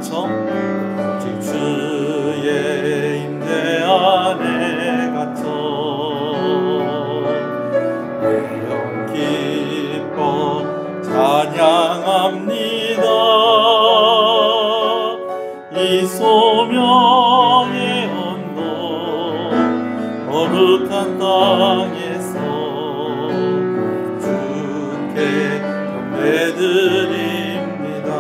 그쵸? 오직 주의 임재 안에 갇혀 내 영 기뻐 찬양합니다. 이 소명의 언덕 거룩한 땅에서 주께 경배드립니다.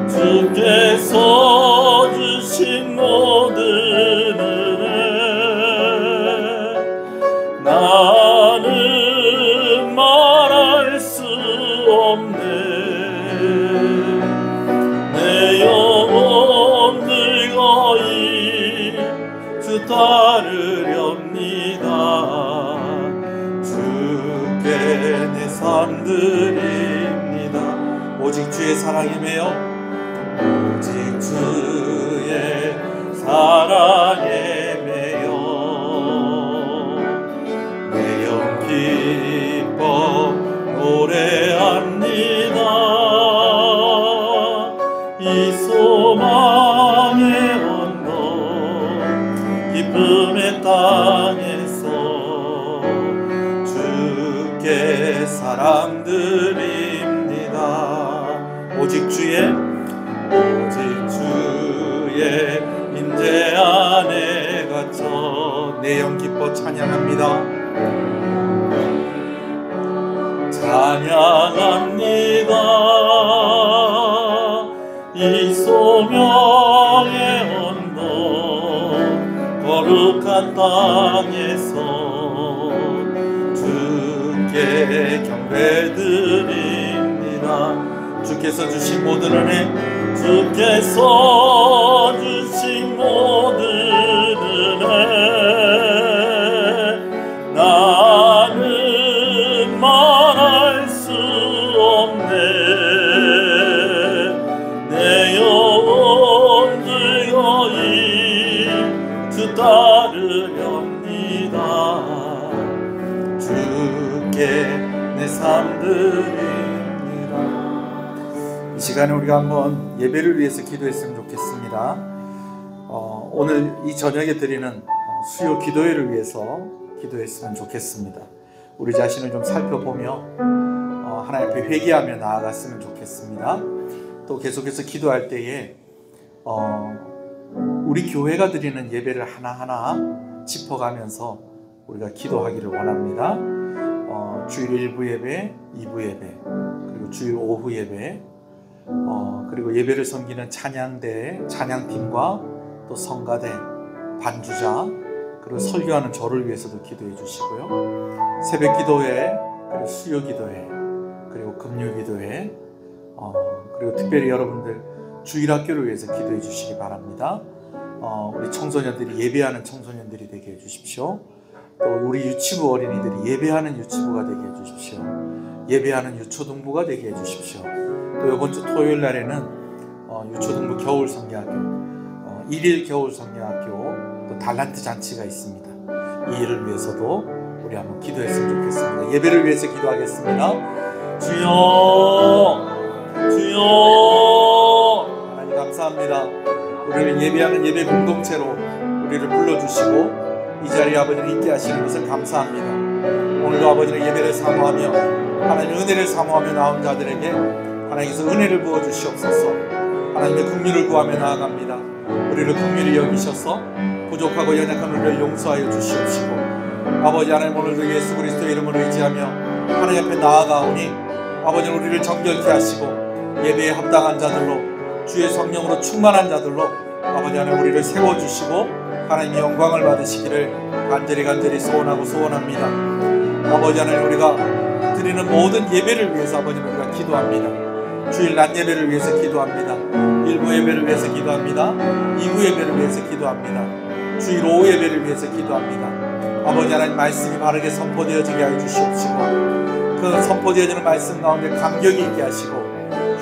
주께서 주신 모든 은혜 나는 말할 수 없네. 내 영혼 늙어이 주 따르렵니다. 주께 내 삶 드립니다. 오직 주의 사랑에 매여 오직 주의 사랑에 매여 내 영 기뻐 노래합니다. 이 소망의 언덕 기쁨의 땅에서 주께 사랑 드립니다. 오직 주의 임재 안에 갇혀 내 영 기뻐 찬양합니다. 찬양합니다. 이 소명의 언덕 거룩한 땅에서 주께 경배드립니다. 주께서 주신 모든 은혜 주께서 주신 모든 은혜 나는 말할 수 없네. 내 영혼 늙어이 주 따르렵니다. 주께 내 삶 드립니다. 이 시간에 우리가 한번 예배를 위해서 기도했으면 좋겠습니다. 오늘 이 저녁에 드리는 수요 기도회를 위해서 기도했으면 좋겠습니다. 우리 자신을 좀 살펴보며 하나님 앞에 회개하며 나아갔으면 좋겠습니다. 또 계속해서 기도할 때에 우리 교회가 드리는 예배를 하나하나 짚어가면서 우리가 기도하기를 원합니다. 주일 1부 예배, 2부 예배, 그리고 주일 오후 예배, 그리고 예배를 섬기는 찬양대, 찬양팀과 또 성가대, 반주자, 그리고 설교하는 저를 위해서도 기도해 주시고요. 새벽 기도회, 그리고 수요 기도회, 그리고 금요 기도회, 그리고 특별히 여러분들 주일학교를 위해서 기도해 주시기 바랍니다. 우리 청소년들이 예배하는 청소년들이 되게 해 주십시오. 또 우리 유치부 어린이들이 예배하는 유치부가 되게 해 주십시오. 예배하는 유초등부가 되게 해 주십시오. 또 이번 주 토요일 날에는 유초등부 겨울 성경학교, 1일 겨울 성경학교, 또 달란트 잔치가 있습니다. 이 일을 위해서도 우리 한번 기도했으면 좋겠습니다. 예배를 위해서 기도하겠습니다. 주여, 주여, 하나님 감사합니다. 우리를 예배하는 예배 공동체로 우리를 불러주시고 이 자리에 아버지를 있게 하시는 것을 감사합니다. 오늘도 아버지의 예배를 사모하며 하나님의 은혜를 사모하며 나온 자들에게 하나님께서 은혜를 부어주시옵소서. 하나님의 긍휼을 구하며 나아갑니다. 우리를 긍휼히 여기셔서 부족하고 연약한 우리를 용서하여 주시옵시고 아버지 하나님 오늘도 예수 그리스도의 이름으로 의지하며 하나님 앞에 나아가오니 아버지 우리를 정결케 하시고 예배에 합당한 자들로 주의 성령으로 충만한 자들로 아버지 하나님 우리를 세워주시고 하나님의 영광을 받으시기를 간절히 소원하고 소원합니다. 아버지 하나님 우리가 드리는 모든 예배를 위해서 아버지 우리가 기도합니다. 주일 낮 예배를 위해서 기도합니다. 1부 예배를 위해서 기도합니다. 2부 예배를 위해서 기도합니다. 주일 오후 예배를 위해서 기도합니다. 아버지 하나님 말씀이 바르게 선포되어지게 하여 주시옵시고 그 선포되어지는 말씀 가운데 감격이 있게 하시고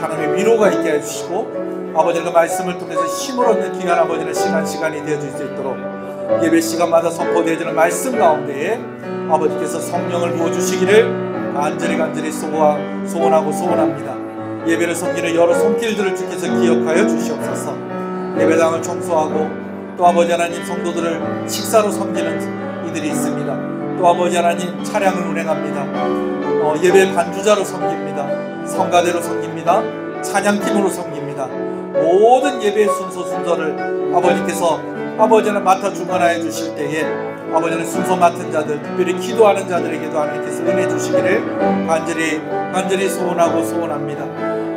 하나님의 위로가 있게 해주시고 아버지 그 말씀을 통해서 힘을 얻는 기간 아버지는 시간이 되어질 수 있도록 예배 시간마다 선포되어지는 말씀 가운데에 아버지께서 성령을 부어주시기를 간절히 소원하고 소원합니다. 예배를 섬기는 여러 손길들을 주께서 기억하여 주시옵소서. 예배당을 청소하고 또 아버지 하나님 성도들을 식사로 섬기는 이들이 있습니다. 또 아버지 하나님 차량을 운행합니다. 예배 반주자로 섬깁니다. 성가대로 섬깁니다. 찬양팀으로 섬깁니다. 모든 예배의 순서를 아버지께서 아버지 하나님 맡아 주관하여 주실 때에 아버지 하나님 순서 맡은 자들, 특별히 기도하는 자들에게도 하나님께서 은혜 주시기를 간절히 소원합니다.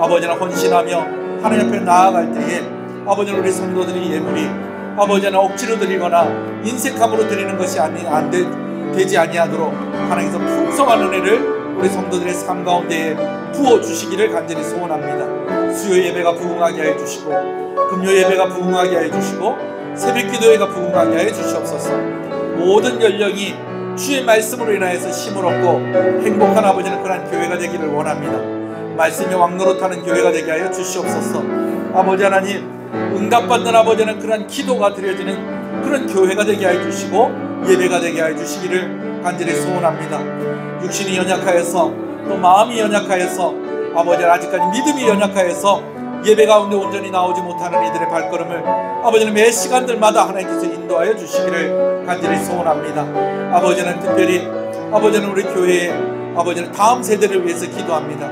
아버지 하나님 헌신하며 하나님 앞에 나아갈 때에 아버지 하나님 우리 성도들이 예물이 아버지 하나님 억지로 드리거나 인색함으로 드리는 것이 되지 아니하도록 하나님께서 풍성한 은혜를 우리 성도들의 삶 가운데에 부어주시기를 간절히 소원합니다. 수요 예배가 부흥하게 하여 주시고 금요 예배가 부흥하게 하여 주시고 새벽 기도회가 부흥하게 하여 주시옵소서. 모든 연령이 주의 말씀으로 인하여서 힘을 얻고 행복한 아버지는 그러한 교회가 되기를 원합니다. 말씀이 왕노릇하는 교회가 되게 하여 주시옵소서. 아버지 하나님 응답받는 아버지는 그러한 기도가 드려지는 그런 교회가 되게 하여 주시고 예배가 되게 하여 주시기를 간절히 소원합니다. 육신이 연약하여서 또 마음이 연약하여서 아버지 아직까지 믿음이 연약하여서 예배 가운데 온전히 나오지 못하는 이들의 발걸음을 아버지는 매 시간들마다 하나님께서 인도하여 주시기를 간절히 소원합니다. 아버지는 특별히 아버지는 우리 교회에 아버지는 다음 세대를 위해서 기도합니다.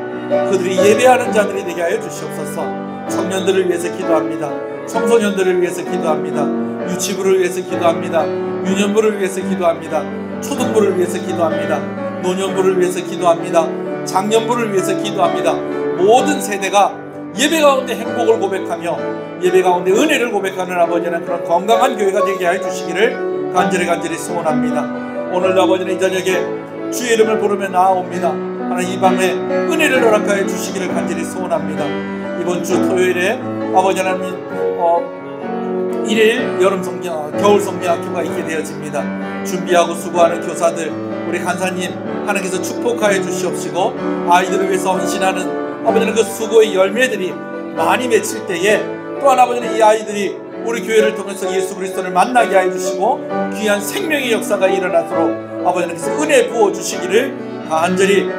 그들이 예배하는 자들이 되게 하여 주시옵소서. 청년들을 위해서 기도합니다. 청소년들을 위해서 기도합니다. 유치부를 위해서 기도합니다. 유년부를 위해서 기도합니다. 초등부를 위해서 기도합니다. 노년부를 위해서 기도합니다. 장년부를 위해서 기도합니다. 모든 세대가 예배 가운데 행복을 고백하며 예배 가운데 은혜를 고백하는 아버지는 그런 건강한 교회가 되게 하여 주시기를 간절히 소원합니다. 오늘도 아버지는 이 저녁에 주의 이름을 부르며 나아옵니다. 하나님 이 밤에 은혜를 허락하여 주시기를 간절히 소원합니다. 이번 주 토요일에 아버지 하나님 일일 여름 성경 겨울 성경학교가 있게 되어집니다. 준비하고 수고하는 교사들 우리 간사님 하나님께서 축복하여 주시옵시고 아이들을 위해서 헌신하는 아버지는 그 수고의 열매들이 많이 맺힐 때에 또한 아버지는 이 아이들이 우리 교회를 통해서 예수 그리스도를 만나게 하여 주시고 귀한 생명의 역사가 일어나도록 아버지께서 은혜 부어 주시기를 간절히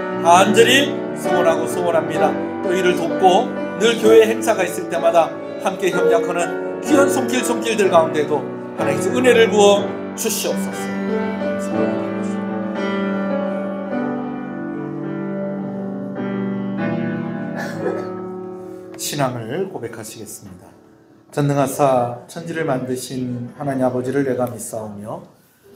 소원합니다. 또 이를 돕고 늘 교회 행사가 있을 때마다 함께 협력하는 귀한 손길들 가운데도 하나님께서 은혜를 부어 주시옵소서. 신앙을 고백하시겠습니다. 전능하사 천지를 만드신 하나님 아버지를 내가 믿사오며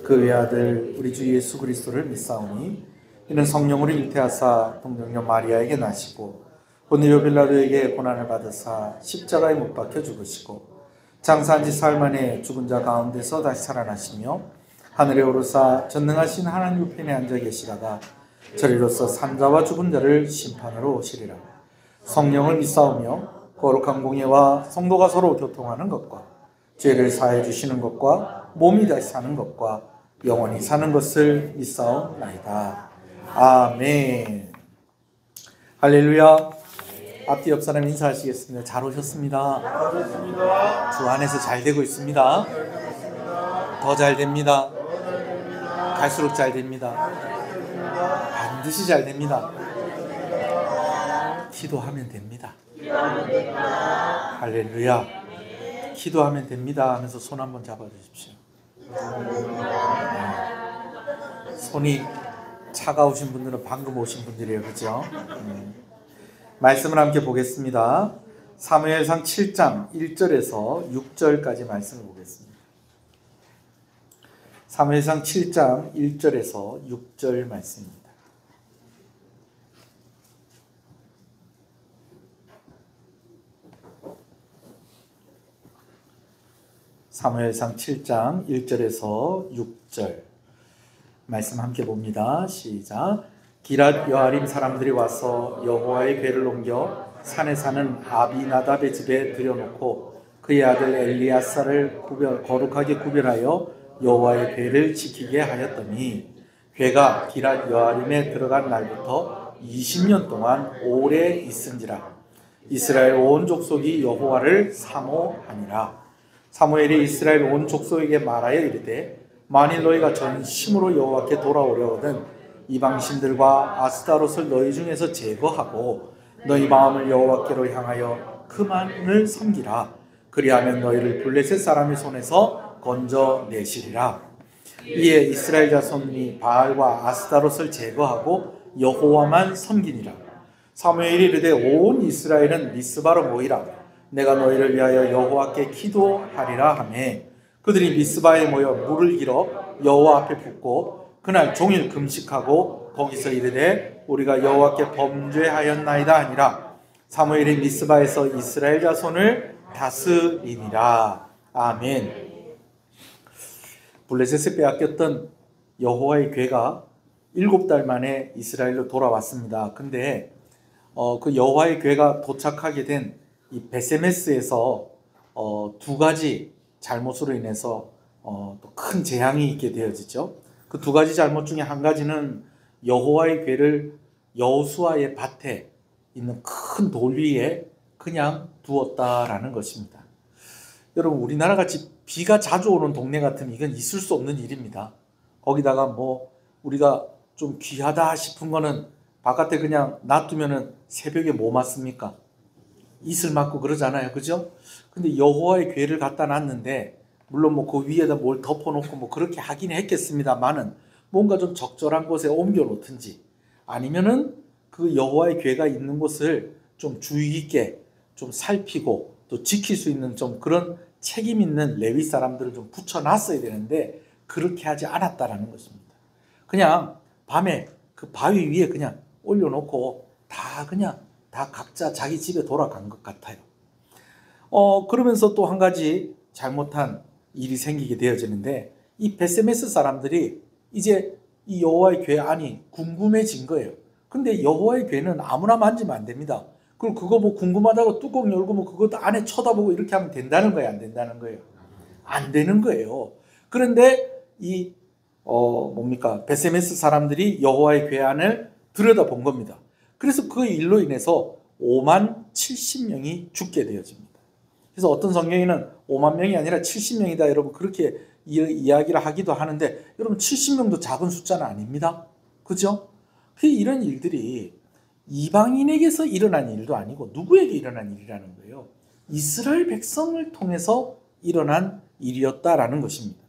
그 외아들 우리 주 예수 그리스도를 믿사오니 이는 성령으로 잉태하사 동정녀 마리아에게 나시고 본디오 빌라도에게 고난을 받으사 십자가에 못 박혀 죽으시고 장사한 지 사흘 만에 죽은 자 가운데서 다시 살아나시며 하늘에 오르사 전능하신 하나님 우편에 앉아 계시다가 저리로서 산자와 죽은 자를 심판하러 오시리라. 성령을 믿사오며 거룩한 공예와 성도가 서로 교통하는 것과 죄를 사해 주시는 것과 몸이 다시 사는 것과 영원히 사는 것을 믿사옵나이다. 아멘. 할렐루야. 앞뒤 옆 사람 인사하시겠습니다. 잘 오셨습니다. 주 안에서 잘 되고 있습니다. 더 잘 됩니다. 갈수록 잘 됩니다. 반드시 잘 됩니다. 기도하면 됩니다. 할렐루야. 기도하면 됩니다 하면서 손 한번 잡아주십시오. 손이 차가우신 분들은 방금 오신 분들이에요. 그죠? 말씀을 함께 보겠습니다. 사무엘상 7장 1절에서 6절까지 말씀을 보겠습니다. 사무엘상 7장 1절에서 6절 말씀입니다. 사무엘상 7장 1절에서 6절 말씀 함께 봅니다. 시작. 기랏 여아림 사람들이 와서 여호와의 궤를 옮겨 산에 사는 아비나답의 집에 들여놓고 그의 아들 엘리야사를 거룩하게 구별하여 여호와의 궤를 지키게 하였더니 궤가 기랏 여아림에 들어간 날부터 20년 동안 오래 있은지라. 이스라엘 온 족속이 여호와를 사모하니라. 사무엘이 이스라엘 온 족속에게 말하여 이르되 만일 너희가 전심으로 여호와께 돌아오려거든 이방신들과 아스타롯을 너희 중에서 제거하고 너희 마음을 여호와께로 향하여 그만을 섬기라. 그리하면 너희를 블레셋 사람의 손에서 건져내시리라. 이에 이스라엘 자손이 바알과 아스타롯을 제거하고 여호와만 섬기니라. 사무엘이 이르되 온 이스라엘은 미스바로 모이라. 내가 너희를 위하여 여호와께 기도하리라 하매 그들이 미스바에 모여 물을 길어 여호와 앞에 붓고 그날 종일 금식하고 거기서 이르되 우리가 여호와께 범죄하였나이다 하니라. 사무엘이 미스바에서 이스라엘 자손을 다스리니라. 아멘. 블레셋에 빼앗겼던 여호와의 괴가 7달 만에 이스라엘로 돌아왔습니다. 근데 그 여호와의 괴가 도착하게 된 이 베세메스에서 두 가지 잘못으로 인해서 또 큰 재앙이 있게 되어지죠. 그 두 가지 잘못 중에 한 가지는 여호와의 괴를 여호수아의 밭에 있는 큰 돌 위에 그냥 두었다라는 것입니다. 여러분, 우리나라 같이 비가 자주 오는 동네 같으면 이건 있을 수 없는 일입니다. 거기다가 뭐 우리가 좀 귀하다 싶은 거는 바깥에 그냥 놔두면은 새벽에 뭐 맞습니까? 이슬 맞고 그러잖아요. 그죠? 근데 여호와의 궤를 갖다 놨는데 물론 뭐 그 위에다 뭘 덮어놓고 뭐 그렇게 하긴 했겠습니다만은 뭔가 좀 적절한 곳에 옮겨 놓든지 아니면은 그 여호와의 궤가 있는 곳을 좀 주의 깊게 좀 살피고 또 지킬 수 있는 좀 그런 책임 있는 레위 사람들을 좀 붙여놨어야 되는데 그렇게 하지 않았다라는 것입니다. 그냥 밤에 그 바위 위에 그냥 올려놓고 다 각자 자기 집에 돌아간 것 같아요. 그러면서 또 한 가지 잘못한 일이 생기게 되어지는데 이 베세메스 사람들이 이제 이 여호와의 궤 안이 궁금해진 거예요. 근데 여호와의 궤는 아무나 만지면 안 됩니다. 그리고 그거 뭐 궁금하다고 뚜껑 열고 뭐 그것도 안에 쳐다보고 이렇게 하면 된다는 거예요, 안 된다는 거예요? 안 되는 거예요. 그런데 이 베세메스 사람들이 여호와의 궤 안을 들여다본 겁니다. 그래서 그 일로 인해서 5만 70명이 죽게 되어집니다. 그래서 어떤 성경에는 5만 명이 아니라 70명이다 여러분 그렇게 이야기를 하기도 하는데 여러분 70명도 작은 숫자는 아닙니다. 그죠? 이런 일들이 이방인에게서 일어난 일도 아니고 누구에게 일어난 일이라는 거예요. 이스라엘 백성을 통해서 일어난 일이었다라는 것입니다.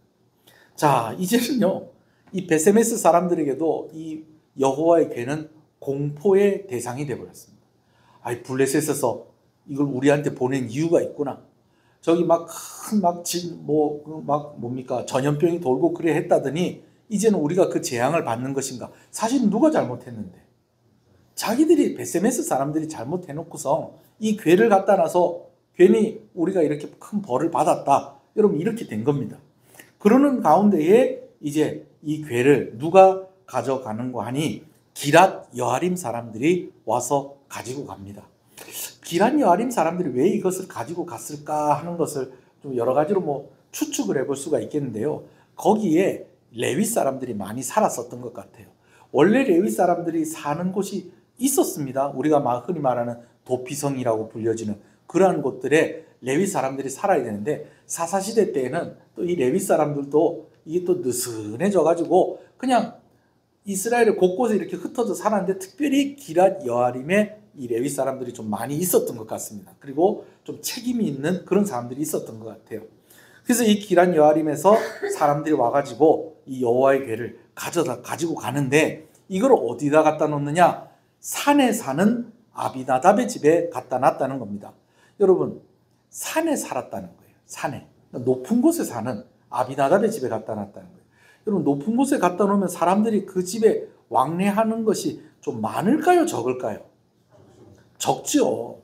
자, 이제는요, 이 베세메스 사람들에게도 이 여호와의 궤는 공포의 대상이 되어버렸습니다. 블레셋에서 이걸 우리한테 보낸 이유가 있구나. 저기 전염병이 돌고 그래 했다더니 이제는 우리가 그 재앙을 받는 것인가? 사실은 누가 잘못했는데? 자기들이 베세메스 사람들이 잘못해놓고서 이 궤를 갖다 놔서 괜히 우리가 이렇게 큰 벌을 받았다. 여러분 이렇게 된 겁니다. 그러는 가운데에 이제 이 궤를 누가 가져가는가 하니 기랏 여아림 사람들이 와서 가지고 갑니다. 기랏 여아림 사람들이 왜 이것을 가지고 갔을까 하는 것을 좀 여러 가지로 뭐 추측을 해볼 수가 있겠는데요. 거기에 레위 사람들이 많이 살았었던 것 같아요. 원래 레위 사람들이 사는 곳이 있었습니다. 우리가 흔히 말하는 도피성이라고 불려지는 그러한 곳들에 레위 사람들이 살아야 되는데 사사시대 때에는 또 이 레위 사람들도 이게 또 느슨해져 가지고 그냥 이스라엘 곳곳에 이렇게 흩어져 살았는데 특별히 기랏 여아림에 이 레위 사람들이 좀 많이 있었던 것 같습니다. 그리고 좀 책임이 있는 그런 사람들이 있었던 것 같아요. 그래서 이 기랏 여아림에서 사람들이 와가지고 이 여호와의 궤를 가지고 가는데 이걸 어디다 갖다 놓느냐? 산에 사는 아비나답의 집에 갖다 놨다는 겁니다. 여러분, 산에 살았다는 거예요. 산에. 높은 곳에 사는 아비나답의 집에 갖다 놨다는 거예요. 여러분, 높은 곳에 갖다 놓으면 사람들이 그 집에 왕래하는 것이 좀 많을까요? 적을까요? 적죠.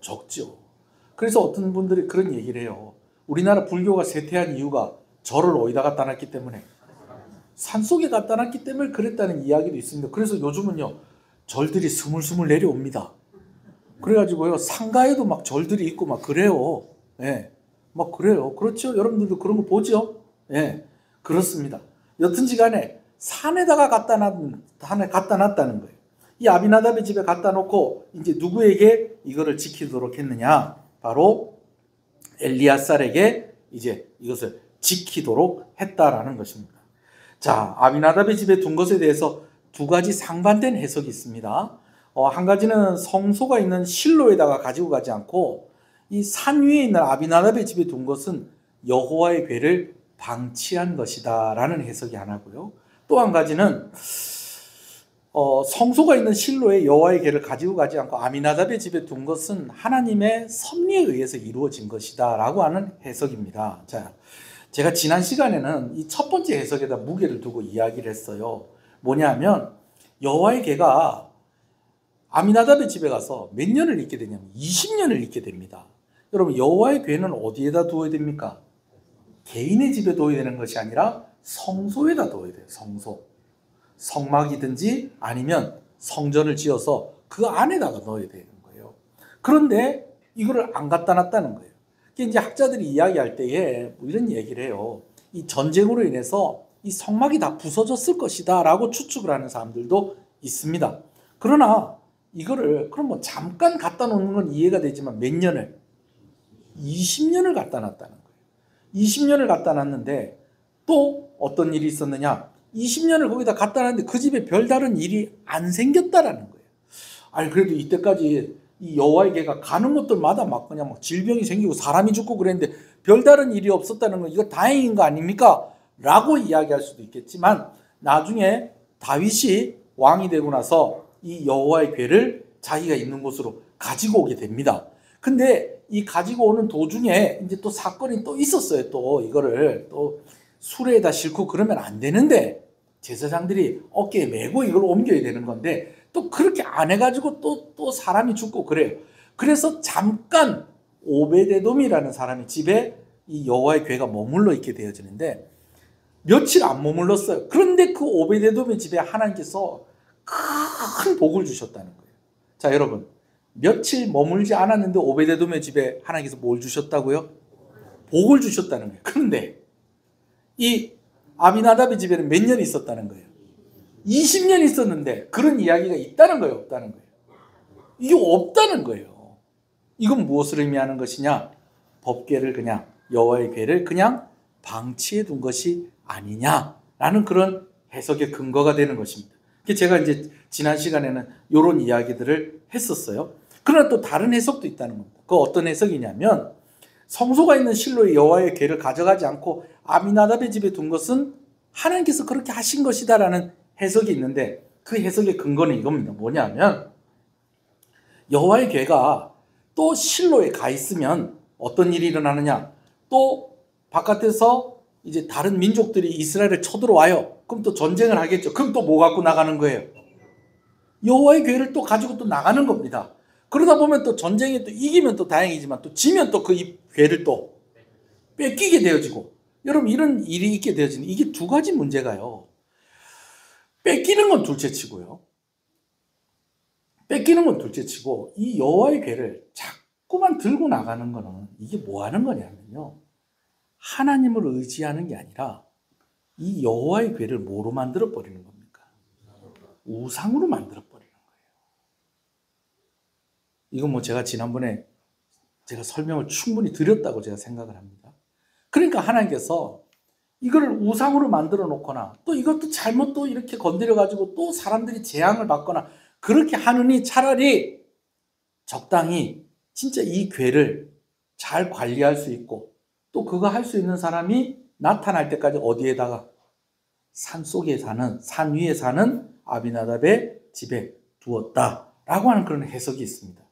그래서 어떤 분들이 그런 얘기를 해요. 우리나라 불교가 쇠퇴한 이유가 절을 어디다 갖다 놨기 때문에 산속에 갖다 놨기 때문에 그랬다는 이야기도 있습니다. 그래서 요즘은요 절들이 스물스물 내려옵니다. 그래가지고요 상가에도 막 절들이 있고 막 그래요. 예, 막 그래요. 그렇죠? 여러분들도 그런 거 보죠? 예, 그렇습니다. 여튼지간에 산에다가 갖다 놨다는 거예요. 이 아비나답의 집에 갖다 놓고 이제 누구에게 이거를 지키도록 했느냐? 바로 엘리아살에게 이제 이것을 지키도록 했다라는 것입니다. 자, 아비나답의 집에 둔 것에 대해서 두 가지 상반된 해석이 있습니다. 한 가지는 성소가 있는 실로에다가 가지고 가지 않고 이 산 위에 있는 아비나답의 집에 둔 것은 여호와의 궤를 방치한 것이다 라는 해석이 하나고요. 또 한 가지는 성소가 있는 실로에 여호와의 궤를 가지고 가지 않고 아미나답의 집에 둔 것은 하나님의 섭리에 의해서 이루어진 것이다 라고 하는 해석입니다. 자, 제가 지난 시간에는 이 첫 번째 해석에다 무게를 두고 이야기를 했어요. 뭐냐면 여호와의 궤가 아미나답의 집에 가서 몇 년을 있게 되냐면 20년을 있게 됩니다. 여러분, 여호와의 궤는 어디에다 두어야 됩니까? 개인의 집에 둬야 되는 것이 아니라 성소에다 둬야 돼요. 성소. 성막이든지 아니면 성전을 지어서 그 안에다가 넣어야 되는 거예요. 그런데 이거를 안 갖다 놨다는 거예요. 이제 학자들이 이야기할 때에 뭐 이런 얘기를 해요. 이 전쟁으로 인해서 이 성막이 다 부서졌을 것이다 라고 추측을 하는 사람들도 있습니다. 그러나 이거를 그럼 뭐 잠깐 갖다 놓는 건 이해가 되지만 몇 년을? 20년을 갖다 놨다는 거예요. 20년을 갖다 놨는데 또 어떤 일이 있었느냐? 20년을 거기다 갖다 놨는데 그 집에 별다른 일이 안 생겼다라는 거예요. 아니, 그래도 이때까지 이 여호와의 궤가 가는 곳들마다 막 그냥 막 질병이 생기고 사람이 죽고 그랬는데 별다른 일이 없었다는 건 이거 다행인 거 아닙니까? 라고 이야기할 수도 있겠지만 나중에 다윗이 왕이 되고 나서 이 여호와의 궤를 자기가 있는 곳으로 가지고 오게 됩니다. 근데 이 가지고 오는 도중에 이제 또 사건이 또 있었어요. 또 이거를 또 수레에다 싣고 그러면 안 되는데 제사장들이 어깨에 메고 이걸 옮겨야 되는 건데 또 그렇게 안 해가지고 또 사람이 죽고 그래요. 그래서 잠깐 오베데돔이라는 사람의 집에 이 여호와의 궤가 머물러 있게 되어지는데 며칠 안 머물렀어요. 그런데 그 오베데돔의 집에 하나님께서 큰 복을 주셨다는 거예요. 자, 여러분, 며칠 머물지 않았는데 오베데돔의 집에 하나님께서 뭘 주셨다고요? 복을 주셨다는 거예요. 그런데 이 아비나답의 집에는 몇 년 있었다는 거예요? 20년 있었는데 그런 이야기가 있다는 거예요? 없다는 거예요? 이게 없다는 거예요. 이건 무엇을 의미하는 것이냐? 법궤를 그냥 여호와의 궤를 그냥 방치해 둔 것이 아니냐라는 그런 해석의 근거가 되는 것입니다. 제가 이제 지난 시간에는 이런 이야기들을 했었어요. 그러나 또 다른 해석도 있다는 겁니다. 그 어떤 해석이냐면 성소가 있는 실로의 여호와의 궤를 가져가지 않고 아미나답의 집에 둔 것은 하나님께서 그렇게 하신 것이다라는 해석이 있는데 그 해석의 근거는 이겁니다. 뭐냐면 여호와의 궤가 또 실로에 가 있으면 어떤 일이 일어나느냐? 또 바깥에서 이제 다른 민족들이 이스라엘을 쳐들어와요. 그럼 또 전쟁을 하겠죠. 그럼 또 뭐 갖고 나가는 거예요? 여호와의 궤를 또 가지고 또 나가는 겁니다. 그러다 보면 또 전쟁에 또 이기면 또 다행이지만 또 지면 또 그 궤를 또 뺏기게 되어지고, 여러분 이런 일이 있게 되어지는 이게 두 가지 문제가요. 뺏기는 건 둘째치고요. 뺏기는 건 둘째치고 이 여호와의 궤를 자꾸만 들고 나가는 거는 이게 뭐 하는 거냐면요. 하나님을 의지하는 게 아니라 이 여호와의 궤를 뭐로 만들어 버리는 겁니까? 우상으로 만들어 버리는 거예요. 이건 뭐 제가 지난번에 제가 설명을 충분히 드렸다고 제가 생각을 합니다. 그러니까 하나님께서 이거를 우상으로 만들어 놓거나 또 이것도 잘못 또 이렇게 건드려 가지고 또 사람들이 재앙을 받거나 그렇게 하느니 차라리 적당히 진짜 이 궤를 잘 관리할 수 있고 또 그거 할 수 있는 사람이 나타날 때까지 어디에다가 산 속에 사는, 산 위에 사는 아비나답의 집에 두었다라고 하는 그런 해석이 있습니다.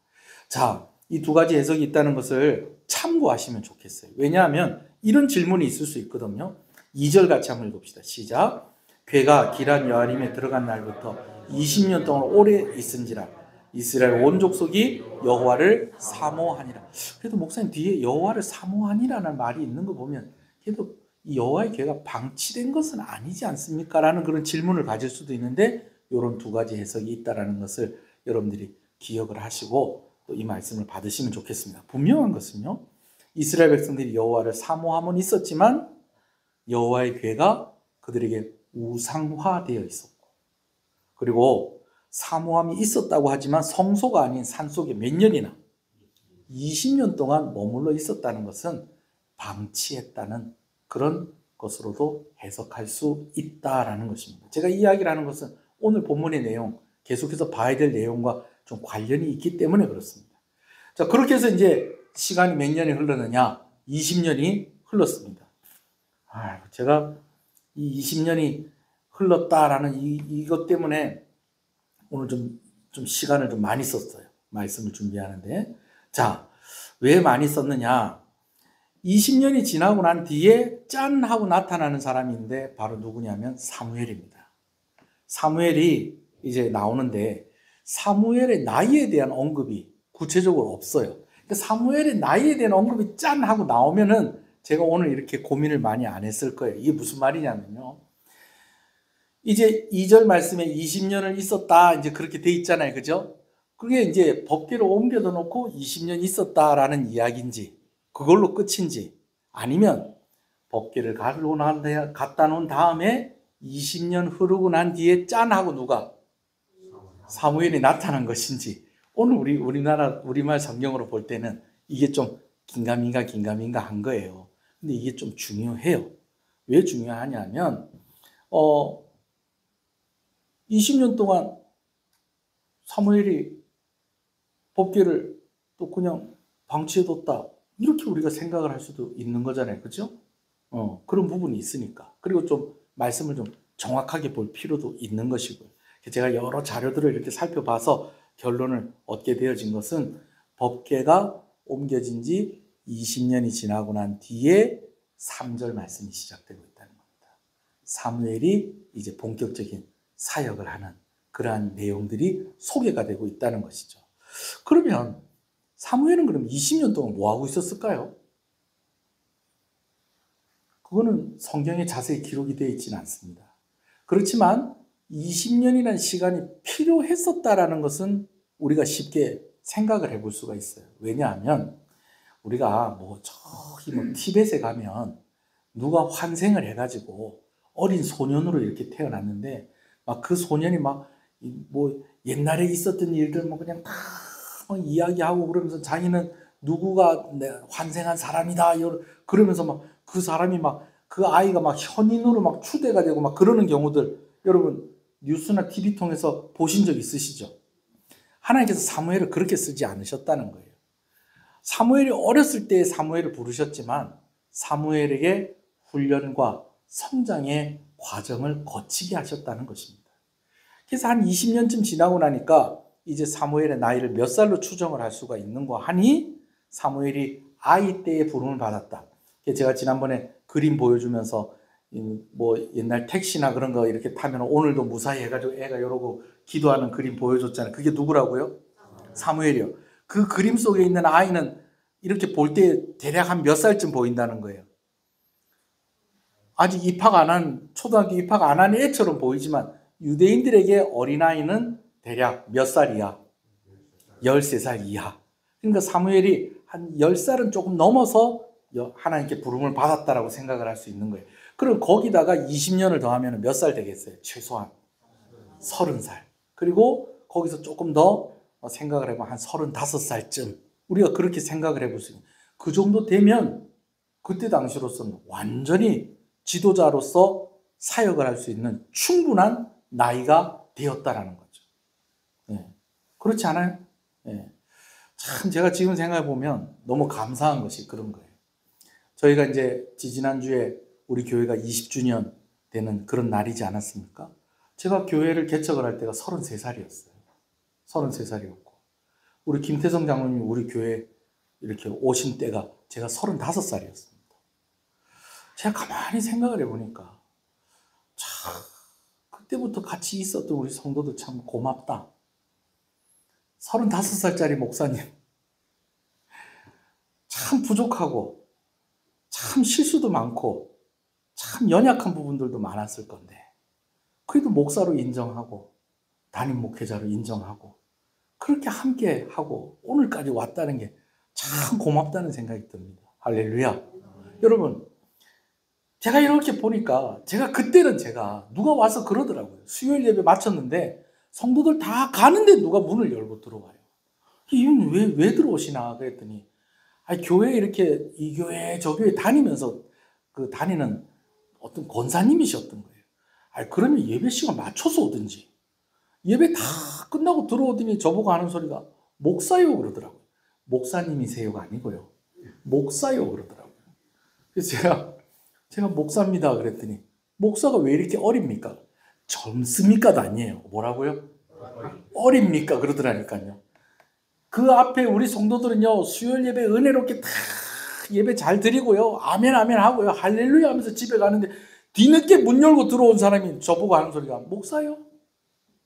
자, 이 두 가지 해석이 있다는 것을 참고하시면 좋겠어요. 왜냐하면 이런 질문이 있을 수 있거든요. 2절 같이 한번 읽읍시다. 시작. 궤가 기럇 여아림에 들어간 날부터 20년 동안 오래 있은지라 이스라엘 온 족속이 여호와를 사모하니라. 그래도 목사님 뒤에 여호와를 사모하니라는 말이 있는 거 보면 그래도 이 여호와의 궤가 방치된 것은 아니지 않습니까? 라는 그런 질문을 가질 수도 있는데 이런 두 가지 해석이 있다는 것을 여러분들이 기억을 하시고 또 이 말씀을 받으시면 좋겠습니다. 분명한 것은요. 이스라엘 백성들이 여호와를 사모함은 있었지만 여호와의 궤가 그들에게 우상화되어 있었고 그리고 사모함이 있었다고 하지만 성소가 아닌 산속에 몇 년이나 20년 동안 머물러 있었다는 것은 방치했다는 그런 것으로도 해석할 수 있다라는 것입니다. 제가 이야기를 하는 것은 오늘 본문의 내용, 계속해서 봐야 될 내용과 좀 관련이 있기 때문에 그렇습니다. 자, 그렇게 해서 이제 시간이 몇 년이 흘렀느냐? 20년이 흘렀습니다. 제가 이 20년이 흘렀다라는 이것 때문에 오늘 좀 시간을 좀 많이 썼어요. 말씀을 준비하는데. 자, 왜 많이 썼느냐? 20년이 지나고 난 뒤에 짠 하고 나타나는 사람인데 바로 누구냐면 사무엘입니다. 사무엘이 이제 나오는데 사무엘의 나이에 대한 언급이 구체적으로 없어요. 그러니까 사무엘의 나이에 대한 언급이 짠 하고 나오면은 제가 오늘 이렇게 고민을 많이 안 했을 거예요. 이게 무슨 말이냐면요. 이제 2절 말씀에 20년을 있었다 이제 그렇게 돼 있잖아요. 그죠? 그게 이제 법궤를 옮겨다 놓고 20년 있었다라는 이야기인지 그걸로 끝인지 아니면 법궤를 갖다 놓은 다음에 20년 흐르고 난 뒤에 짠 하고 누가? 사무엘이 나타난 것인지 오늘 우리말 성경으로 볼 때는 이게 좀 긴가민가 한 거예요. 근데 이게 좀 중요해요. 왜 중요하냐면 20년 동안 사무엘이 법궤를 또 그냥 방치해뒀다 이렇게 우리가 생각을 할 수도 있는 거잖아요. 그죠? 그런 부분이 있으니까. 그리고 좀 말씀을 좀 정확하게 볼 필요도 있는 것이고요. 제가 여러 자료들을 이렇게 살펴봐서 결론을 얻게 되어진 것은 법궤가 옮겨진 지 20년이 지나고 난 뒤에 3절 말씀이 시작되고 있다는 겁니다. 사무엘이 이제 본격적인 사역을 하는 그러한 내용들이 소개가 되고 있다는 것이죠. 그러면 사무엘은 그럼 20년 동안 뭐 하고 있었을까요? 그거는 성경에 자세히 기록이 되어 있지는 않습니다. 그렇지만 20년이라는 시간이 필요했었다라는 것은 우리가 쉽게 생각을 해볼 수가 있어요. 왜냐하면 우리가 저기 티벳에 가면 누가 환생을 해가지고 어린 소년으로 이렇게 태어났는데 막 그 소년이 옛날에 있었던 일들 그냥 다 이야기하고 그러면서 자기는 누구가 환생한 사람이다 그러면서 그 사람이 그 아이가 현인으로 추대가 되고 그러는 경우들 여러분 뉴스나 TV 통해서 보신 적 있으시죠? 하나님께서 사무엘을 그렇게 쓰지 않으셨다는 거예요. 사무엘이 어렸을 때 사무엘을 부르셨지만 사무엘에게 훈련과 성장의 과정을 거치게 하셨다는 것입니다. 그래서 한 20년쯤 지나고 나니까 이제 사무엘의 나이를 몇 살로 추정을 할 수가 있는 거 하니 사무엘이 아이 때에 부름을 받았다. 제가 지난번에 그림 보여주면서 옛날 택시나 그런 거 이렇게 타면 오늘도 무사히 해가지고 애가 이러고 기도하는 그림 보여줬잖아요. 그게 누구라고요? 사무엘이요. 그 그림 속에 있는 아이는 이렇게 볼 때 대략 한 몇 살쯤 보인다는 거예요. 아직 초등학교 입학 안 한 애처럼 보이지만 유대인들에게 어린아이는 대략 몇 살이야? 13살 이하. 그러니까 사무엘이 한 10살은 조금 넘어서 하나님께 부름을 받았다라고 생각을 할 수 있는 거예요. 그럼 거기다가 20년을 더하면 몇 살 되겠어요? 최소한 30살. 그리고 거기서 조금 더 생각을 해보면 한 35살쯤 우리가 그렇게 생각을 해볼 수 있는 그 정도 되면 그때 당시로서는 완전히 지도자로서 사역을 할 수 있는 충분한 나이가 되었다라는 거죠. 네. 그렇지 않아요? 네. 참 제가 지금 생각해 보면 너무 감사한 것이 그런 거예요. 저희가 이제 지지난주에 우리 교회가 20주년 되는 그런 날이지 않았습니까? 제가 교회를 개척을 할 때가 33살이었어요. 33살이었고 우리 김태성 장로님이 우리 교회 이렇게 오신 때가 제가 35살이었습니다. 제가 가만히 생각을 해보니까 참 그때부터 같이 있었던 우리 성도들 참 고맙다. 35살짜리 목사님 참 부족하고 참 실수도 많고 참 연약한 부분들도 많았을 건데 그래도 목사로 인정하고 담임 목회자로 인정하고 그렇게 함께 하고 오늘까지 왔다는 게 참 고맙다는 생각이 듭니다. 할렐루야. 여러분 제가 이렇게 보니까 그때는 누가 와서 그러더라고요. 수요일 예배 마쳤는데 성도들 다 가는데 누가 문을 열고 들어와요. 이분 왜 들어오시나 그랬더니 교회 이렇게 이 교회 저 교회 다니면서 다니는 어떤 권사님이셨던 거예요. 그러면 예배 시간 맞춰서 오든지 예배 다 끝나고 들어오더니 저보고 하는 소리가 목사요 그러더라고요. 목사님이세요가 아니고요. 목사요 그러더라고요. 그래서 제가 목사입니다 그랬더니 목사가 왜 이렇게 어립니까? 젊습니까도 아니에요. 뭐라고요? 어립니까? 그러더라니까요. 그 앞에 우리 성도들은요, 수요일 예배 은혜롭게 다 예배 잘 드리고요, 아멘 아멘 하고요, 할렐루야 하면서 집에 가는데 뒤늦게 문 열고 들어온 사람이 저보고 하는 소리가 목사요?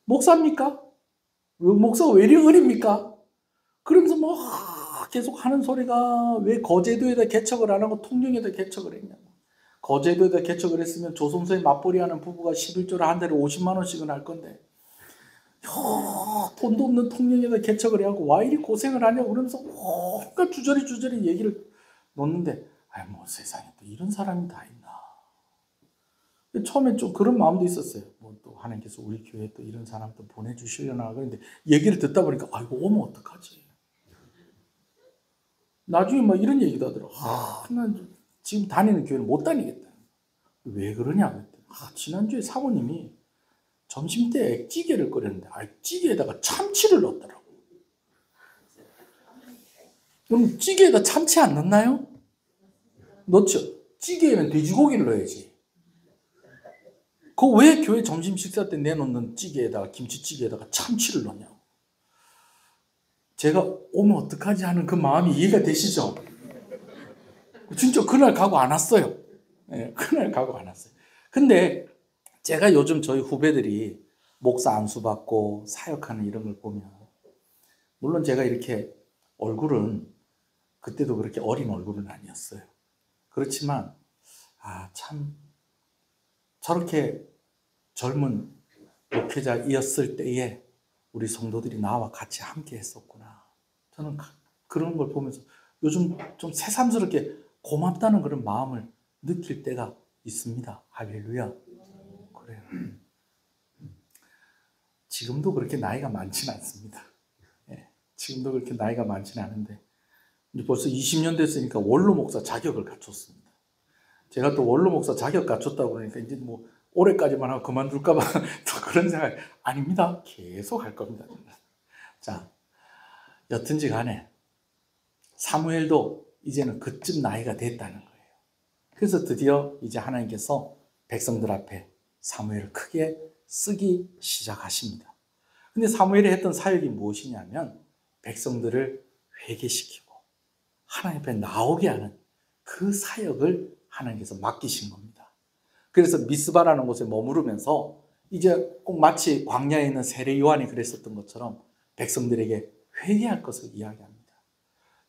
목사입니까? 목사가 왜 이리 어립니까? 그러면서 뭐 계속 하는 소리가 왜 거제도에다 개척을 안 하고 통영에다 개척을 했냐고. 거제도에다 개척을 했으면 조선소에 맞벌이하는 부부가 11조를 한 달에 50만 원씩은 할 건데 돈도 없는 통영에다 개척을 해갖고 와 이리 고생을 하냐고 그러면서 온갖 주저리 얘기를 놓는데 뭐 세상에 또 이런 사람이 다 있나. 처음에 좀 그런 마음도 있었어요. 뭐 또 하나님께서 우리 교회에 또 이런 사람 또 보내주시려나. 그런데 얘기를 듣다 보니까 아이고 오면 어떡하지. 나중에 막 이런 얘기도 하더라고. 난 지금 다니는 교회는 못 다니겠다. 왜 그러냐. 지난주에 사모님이 점심때 찌개를 끓였는데 찌개에다가 참치를 넣었더라고. 그럼 찌개에다 참치 안 넣나요? 넣죠. 찌개에는 돼지고기를 넣어야지. 그거 왜 교회 점심 식사 때 내놓는 찌개에다가 김치찌개에다가 참치를 넣냐고. 제가 오면 어떡하지 하는 그 마음이 이해가 되시죠? 진짜 그날 가고 안 왔어요. 네, 그날 가고 안 왔어요. 근데 제가 요즘 저희 후배들이 목사 안수 받고 사역하는 이런 걸 보면 물론 제가 이렇게 얼굴은 그때도 그렇게 어린 얼굴은 아니었어요. 그렇지만 참 저렇게 젊은 목회자이었을 때에 우리 성도들이 나와 같이 함께 했었구나. 저는 그런 걸 보면서 요즘 좀 새삼스럽게 고맙다는 그런 마음을 느낄 때가 있습니다. 할렐루야. 그래요. 지금도 그렇게 나이가 많지는 않습니다. 지금도 그렇게 나이가 많지는 않은데 이제 벌써 20년 됐으니까 원로 목사 자격을 갖췄습니다. 제가 또 원로 목사 자격 갖췄다고 그러니까 이제 뭐 올해까지만 하고 그만둘까 봐 또 그런 생각 아닙니다. 계속 할 겁니다. 자, 여튼지 간에 사무엘도 이제는 그쯤 나이가 됐다는 거예요. 그래서 드디어 이제 하나님께서 백성들 앞에 사무엘을 크게 쓰기 시작하십니다. 근데 사무엘이 했던 사역이 무엇이냐면 백성들을 회개시키고 하나님 앞에 나오게 하는 그 사역을 하나님께서 맡기신 겁니다. 그래서 미스바라는 곳에 머무르면서 이제 꼭 마치 광야에 있는 세례 요한이 그랬었던 것처럼 백성들에게 회개할 것을 이야기합니다.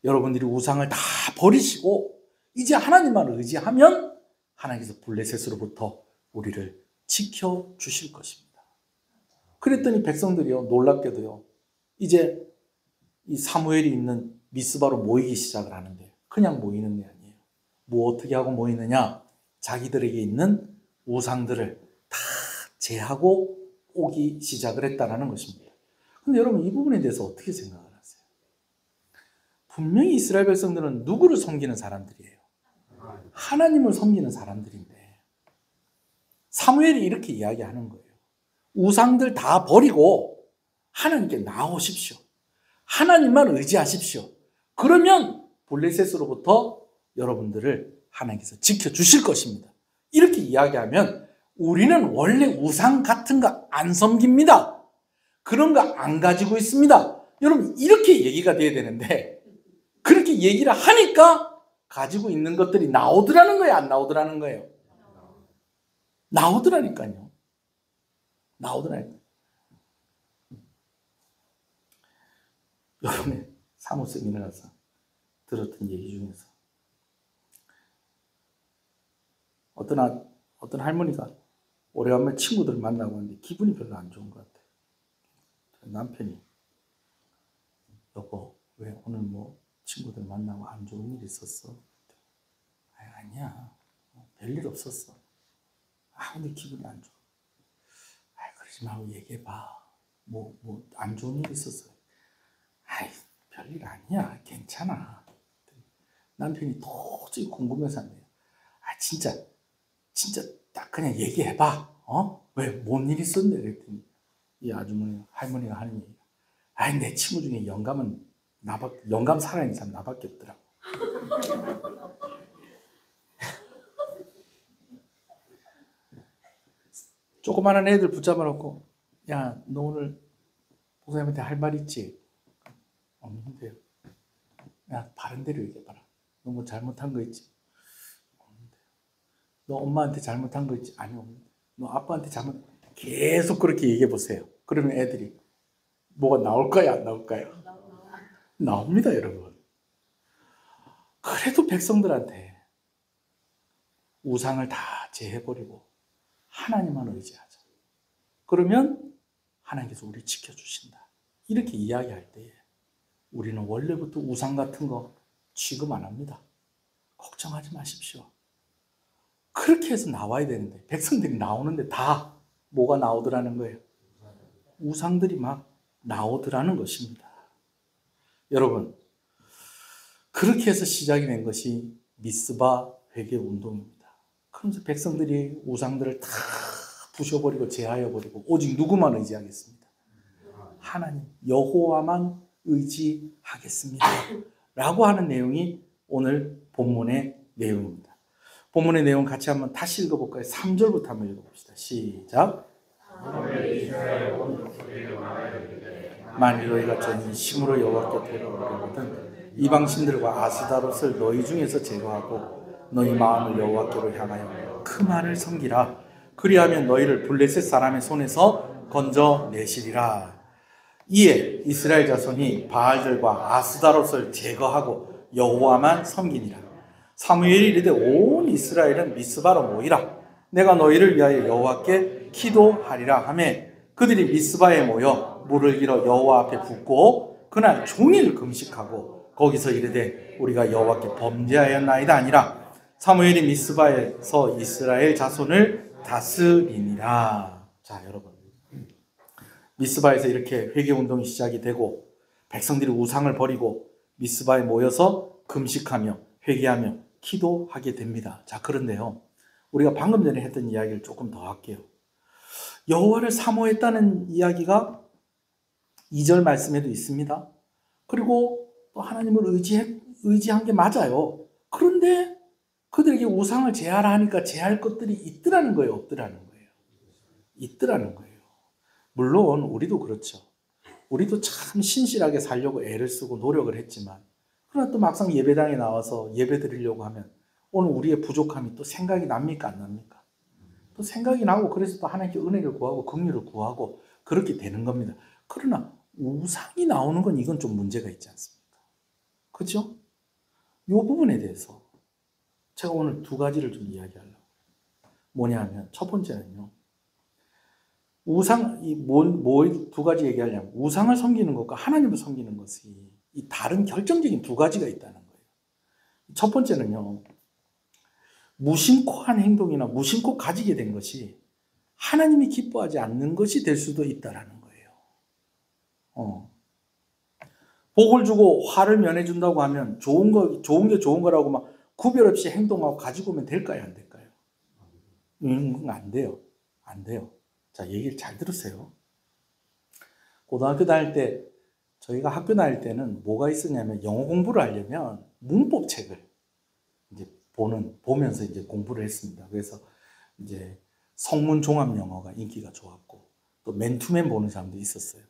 여러분들이 우상을 다 버리시고 이제 하나님만 의지하면 하나님께서 블레셋으로부터 우리를 지켜주실 것입니다. 그랬더니 백성들이요, 놀랍게도요, 이제 이 사무엘이 있는 미스바로 모이기 시작을 하는데 그냥 모이는 게 아니에요. 뭐 어떻게 하고 모이느냐? 자기들에게 있는 우상들을 다 제하고 오기 시작을 했다는 것입니다. 근데 여러분 이 부분에 대해서 어떻게 생각을 하세요? 분명히 이스라엘 백성들은 누구를 섬기는 사람들이에요? 하나님을 섬기는 사람들인데 사무엘이 이렇게 이야기하는 거예요. 우상들 다 버리고 하나님께 나오십시오. 하나님만 의지하십시오. 그러면 블레셋으로부터 여러분들을 하나님께서 지켜주실 것입니다. 이렇게 이야기하면 우리는 원래 우상 같은 거 안 섬깁니다. 그런 거 안 가지고 있습니다. 여러분 이렇게 얘기가 돼야 되는데 그렇게 얘기를 하니까 가지고 있는 것들이 나오더라는 거예요? 안 나오더라는 거예요? 나오더라니까요. 나오더라니까요. 여러분의 사무 세미나에서 들었던 얘기 중에서 어떤 할머니가 오래간만에 친구들 만나고 왔는데 기분이 별로 안 좋은 것 같아요. 남편이 여보 왜 오늘 뭐 친구들 만나고 안 좋은 일 있었어? 아니야 별일 없었어. 근데 기분이 안 좋아. 그러지 말고 얘기해봐. 뭐 안 좋은 일 있었어? 별일 아니야 괜찮아. 남편이 도저히 궁금해서 안 돼요. 진짜 딱 그냥 얘기해봐. 왜 뭔 일 있었는데? 그랬더니 이 아주머니, 할머니가 하는 얘기. 아니, 내 친구 중에 영감 살아있는 사람 나밖에 없더라고. 조그마한 애들 붙잡아 놓고, 야, 너 오늘 목사님한테 할 말 있지? 없는데요. 야, 바른 대로 얘기해봐라. 너 뭐 잘못한 거 있지? 없는데. 너 엄마한테 잘못한 거 있지? 아니, 없는데. 너 아빠한테 계속 그렇게 얘기해 보세요. 그러면 애들이 뭐가 나올까요? 안 나올까요? 나옵니다, 여러분. 그래도 백성들한테 우상을 다 제해버리고 하나님만 의지하자. 그러면 하나님께서 우리를 지켜주신다. 이렇게 이야기할 때에 우리는 원래부터 우상 같은 거 취급 안 합니다. 걱정하지 마십시오. 그렇게 해서 나와야 되는데 백성들이 나오는데 다 뭐가 나오더라는 거예요? 우상들이 막 나오더라는 것입니다. 여러분, 그렇게 해서 시작이 된 것이 미스바 회개 운동입니다. 그러면서 백성들이 우상들을 다 부셔버리고 제하여버리고 오직 누구만 의지하겠습니다? 하나님, 여호와만 의지하겠습니다. 라고 하는 내용이 오늘 본문의 내용입니다. 본문의 내용 같이 한번 다시 읽어볼까요? 3절부터 한번 읽어봅시다. 시작. 만일 너희가 전심으로 여호와께 돌아오려거든 이방신들과 아스다롯을 너희 중에서 제거하고 너희 마음을 여호와께로 향하여 그만을 섬기라. 그리하면 너희를 블레셋 사람의 손에서 건져내시리라. 이에 이스라엘 자손이 바알들과 아스다롯을 제거하고 여호와만 섬기니라. 사무엘이 이르되 온 이스라엘은 미스바로 모이라. 내가 너희를 위하여 여호와께 기도하리라 하매 그들이 미스바에 모여 물을 길어 여호와 앞에 붓고 그날 종일 금식하고 거기서 이르되 우리가 여호와께 범죄하였나이다 아니라 사무엘이 미스바에서 이스라엘 자손을 다스리니라. 자, 여러분, 미스바에서 이렇게 회개운동이 시작이 되고 백성들이 우상을 버리고 미스바에 모여서 금식하며 회개하며 기도하게 됩니다. 자, 그런데요, 우리가 방금 전에 했던 이야기를 조금 더 할게요. 여호와를 사모했다는 이야기가 2절 말씀에도 있습니다. 그리고 또 하나님을 의지한 게 맞아요. 그런데 그들에게 우상을 제하라 하니까 제할 것들이 있더라는 거예요, 없더라는 거예요? 있더라는 거예요. 물론 우리도 그렇죠. 우리도 참 신실하게 살려고 애를 쓰고 노력을 했지만 그러나 또 막상 예배당에 나와서 예배 드리려고 하면 오늘 우리의 부족함이 또 생각이 납니까, 안 납니까? 또 생각이 나고 그래서 또 하나님께 은혜를 구하고 긍휼을 구하고 그렇게 되는 겁니다. 그러나 우상이 나오는 건 이건 좀 문제가 있지 않습니까? 그렇죠? 이 부분에 대해서 제가 오늘 두 가지를 좀 이야기하려고. 뭐냐 하면 첫 번째는요, 우상, 두 가지 얘기하려면 우상을 섬기는 것과 하나님을 섬기는 것이 이 다른 결정적인 두 가지가 있다는 거예요. 첫 번째는요, 무심코한 행동이나 무심코 가지게 된 것이 하나님이 기뻐하지 않는 것이 될 수도 있다는 거예요. 복을 주고 화를 면해준다고 하면 좋은 게 좋은 거라고 막 구별 없이 행동하고 가지고 오면 될까요, 안 될까요? 안 돼요. 안 돼요. 자, 얘기를 잘 들으세요. 고등학교 다닐 때, 저희가 학교 다닐 때는 뭐가 있었냐면 영어 공부를 하려면 문법 책을 이제 보면서 이제 공부를 했습니다. 그래서 이제 성문 종합 영어가 인기가 좋았고 또 맨투맨 보는 사람도 있었어요.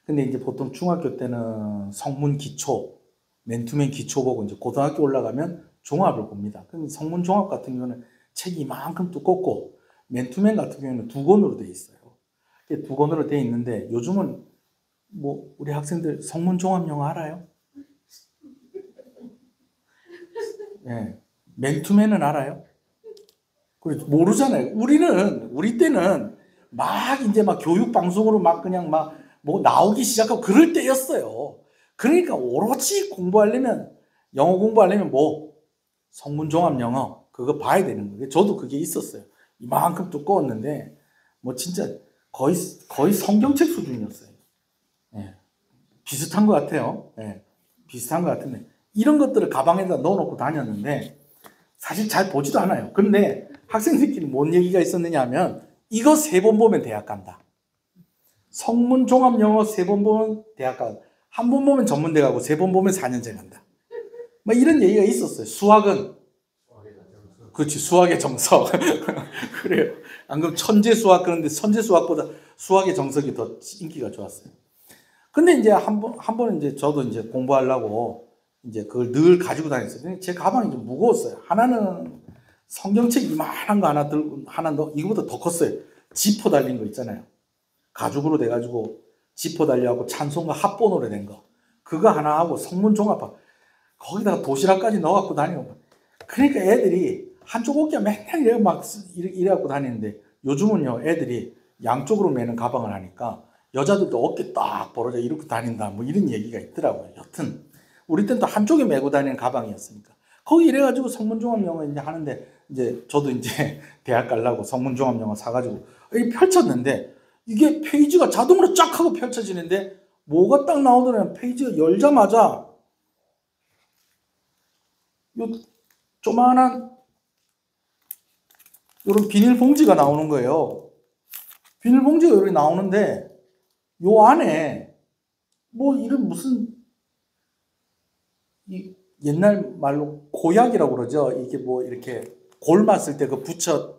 근데 이제 보통 중학교 때는 성문 기초, 맨투맨 기초 보고 이제 고등학교 올라가면 종합을 봅니다. 그럼 성문 종합 같은 경우는 책이 이만큼 두껍고 맨투맨 같은 경우는 2권으로 되어 있어요. 2권으로 되어 있는데 요즘은 뭐 우리 학생들 성문 종합 영어 알아요? 네. 맨투맨은 알아요? 그래도 모르잖아요. 우리 때는 막 이제 막 교육 방송으로 막 그냥 막 뭐 나오기 시작하고 그럴 때였어요. 그러니까 오로지 공부하려면 영어 공부하려면 뭐 성문 종합 영어 그거 봐야 되는 거예요. 저도 그게 있었어요. 이만큼 두꺼웠는데 뭐 진짜 거의 성경책 수준이었어요. 네. 비슷한 것 같아요. 네. 비슷한 것 같은데 이런 것들을 가방에다 넣어놓고 다녔는데 사실 잘 보지도 않아요. 그런데 학생들끼리 뭔 얘기가 있었느냐 하면 이거 3번 보면 대학 간다. 성문 종합 영어 3번 보면 대학 가, 한 번 보면 전문대 가고 3번 보면 4년제 간다. 막 이런 얘기가 있었어요. 수학은 그렇지, 수학의 정석. 그래요. 안 그럼 천재 수학, 그런데 천재 수학보다 수학의 정석이 더 인기가 좋았어요. 근데 이제 한 번 이제 저도 이제 공부하려고 이제 그걸 늘 가지고 다녔어요. 근데 제 가방이 좀 무거웠어요. 하나는 성경책 이만한 거 하나 들고, 하나 더, 이거보다 더 컸어요. 지퍼 달린 거 있잖아요. 가죽으로 돼가지고 지퍼 달려갖고 찬송가 합본으로 된 거. 그거 하나 하고 성문 종합학. 거기다가 도시락까지 넣어갖고 다니고. 그러니까 애들이 한쪽 어깨가 맨날 이래 막 이래갖고 다니는데 요즘은요 애들이 양쪽으로 매는 가방을 하니까 여자들도 어깨 딱 벌어져 이렇게 다닌다 뭐 이런 얘기가 있더라고요. 여튼 우리 때는 또 한쪽에 메고 다니는 가방이었으니까 거기 이래가지고 성문종합영어 이제 하는데 이제 저도 이제 대학 가려고 성문종합영어 사가지고 이렇게 펼쳤는데 이게 페이지가 자동으로 쫙 하고 펼쳐지는데 뭐가 딱 나오더냐면 페이지가 열자마자 요 조만한 이런 비닐봉지가 나오는 거예요. 비닐봉지가 이렇게 나오는데 요 안에 뭐 이런 무슨 이 옛날 말로 고약이라고 그러죠. 이게 뭐 이렇게 골맞을 때 그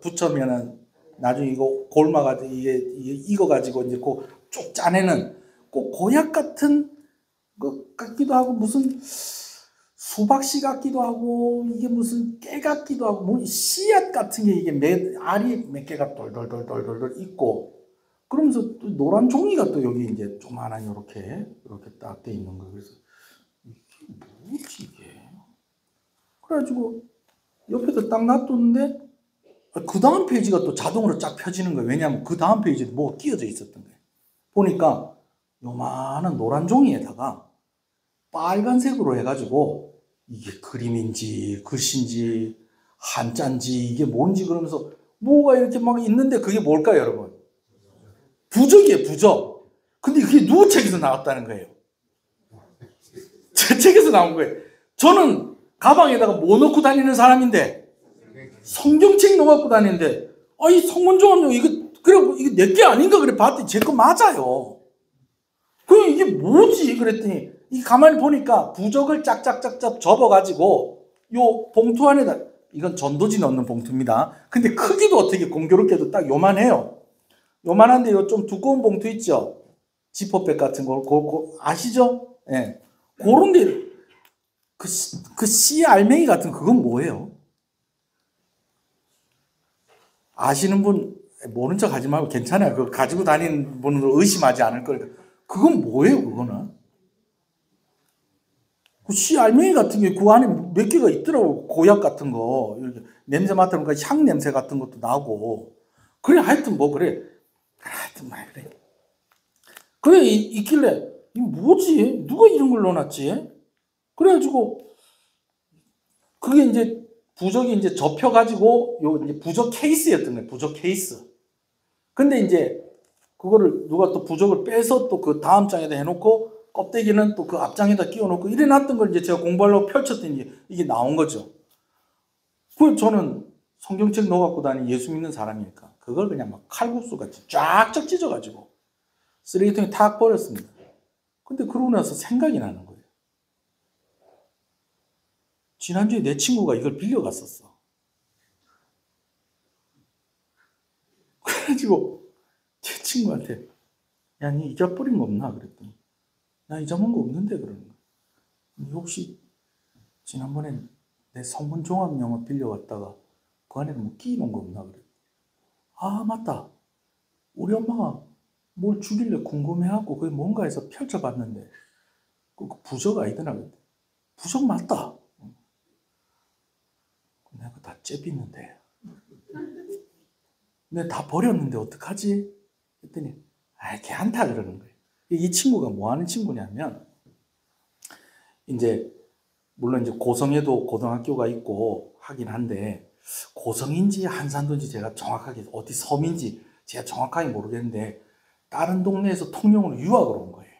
붙여면은 나중에 이거 골마가지고 이게 익어가지고 이제 쭉 짜내는 꼭 고약 같은 것 같기도 하고 무슨 수박씨 같기도 하고 이게 무슨 깨 같기도 하고 뭐 씨앗 같은 게 이게 알이 몇 개가 돌돌돌돌돌 있고 그러면서 또 노란 종이가 또 여기 이제 조만한 이렇게 딱 돼 있는 거예요. 그래서 이게 뭐지 이게? 그래가지고 옆에서 딱 놔뒀는데 그 다음 페이지가 또 자동으로 쫙 펴지는 거예요. 왜냐하면 그 다음 페이지에 뭐가 끼어져 있었던 거예요. 보니까 요만한 노란 종이에다가 빨간색으로 해가지고 이게 그림인지 글씨인지 한자인지 이게 뭔지 그러면서 뭐가 이렇게 막 있는데 그게 뭘까요, 여러분? 부적이에요, 부적. 근데 그게 누구 책에서 나왔다는 거예요? 제 책에서 나온 거예요. 저는 가방에다가 뭐 넣고 다니는 사람인데 성경책 넣어갖고 다니는데 이 성문종합용 이거 그래 이게 내게 아닌가 그래 봤더니 제 거 맞아요. 그럼 이게 뭐지 그랬더니 이 가만히 보니까 부적을 짝짝짝짝 접어가지고 요 봉투 안에다 이건 전도지 넣는 봉투입니다. 근데 크기도 어떻게 공교롭게도 딱 요만해요. 요만한데 요 좀 두꺼운 봉투 있죠? 지퍼백 같은 거 아시죠? 예. 네. 그런데 그 씨 알맹이 같은 그건 뭐예요? 아시는 분 모른 척 하지 말고 괜찮아요. 그거 가지고 다니는 분은 의심하지 않을 거니까. 그건 뭐예요, 그거는? 그 씨 알맹이 같은 게 그 안에 몇 개가 있더라고. 고약 같은 거. 이렇게 냄새 맡으니까 향 냄새 같은 것도 나고. 그래, 하여튼 뭐, 그래. 하여튼 말 그래. 그래, 있길래, 이거 뭐지? 누가 이런 걸 넣어놨지? 그래가지고, 그게 이제 부적이 이제 접혀가지고, 요 이제 부적 케이스였던 거예요. 부적 케이스. 근데 이제, 그거를 누가 또 부적을 빼서 또 그 다음 장에다 해놓고, 껍데기는 또 그 앞장에다 끼워놓고 이래 놨던 걸 이제 제가 공부하려고 펼쳤더니 이게 나온 거죠. 그 저는 성경책 넣어갖고 다니는 예수 믿는 사람이니까 그걸 그냥 막 칼국수 같이 쫙쫙 찢어가지고 쓰레기통에 탁 버렸습니다. 근데 그러고 나서 생각이 나는 거예요. 지난주에 내 친구가 이걸 빌려갔었어. 그래가지고 제 친구한테 야, 니 잊어버린 거 없나? 그랬더니 나 잊어먹은 거 없는데 그러는 거야. 혹시 지난번에 내 성문종합영어 빌려갔다가 그 안에 뭐 끼놓은 거 없나? 그래. 아, 맞다. 우리 엄마가 뭘 주길래 궁금해하고 그게 뭔가 해서 펼쳐봤는데 그 부적 아니더나. 부적 맞다. 내가 다 째비는데. 내가 다 버렸는데 어떡하지? 했더니 걔한테 그러는 거예요. 이 친구가 뭐 하는 친구냐면 이제 물론 이제 고성에도 고등학교가 있고 하긴 한데 고성인지 한산도인지 제가 정확하게 어디 섬인지 제가 정확하게 모르겠는데 다른 동네에서 통영으로 유학을 온 거예요.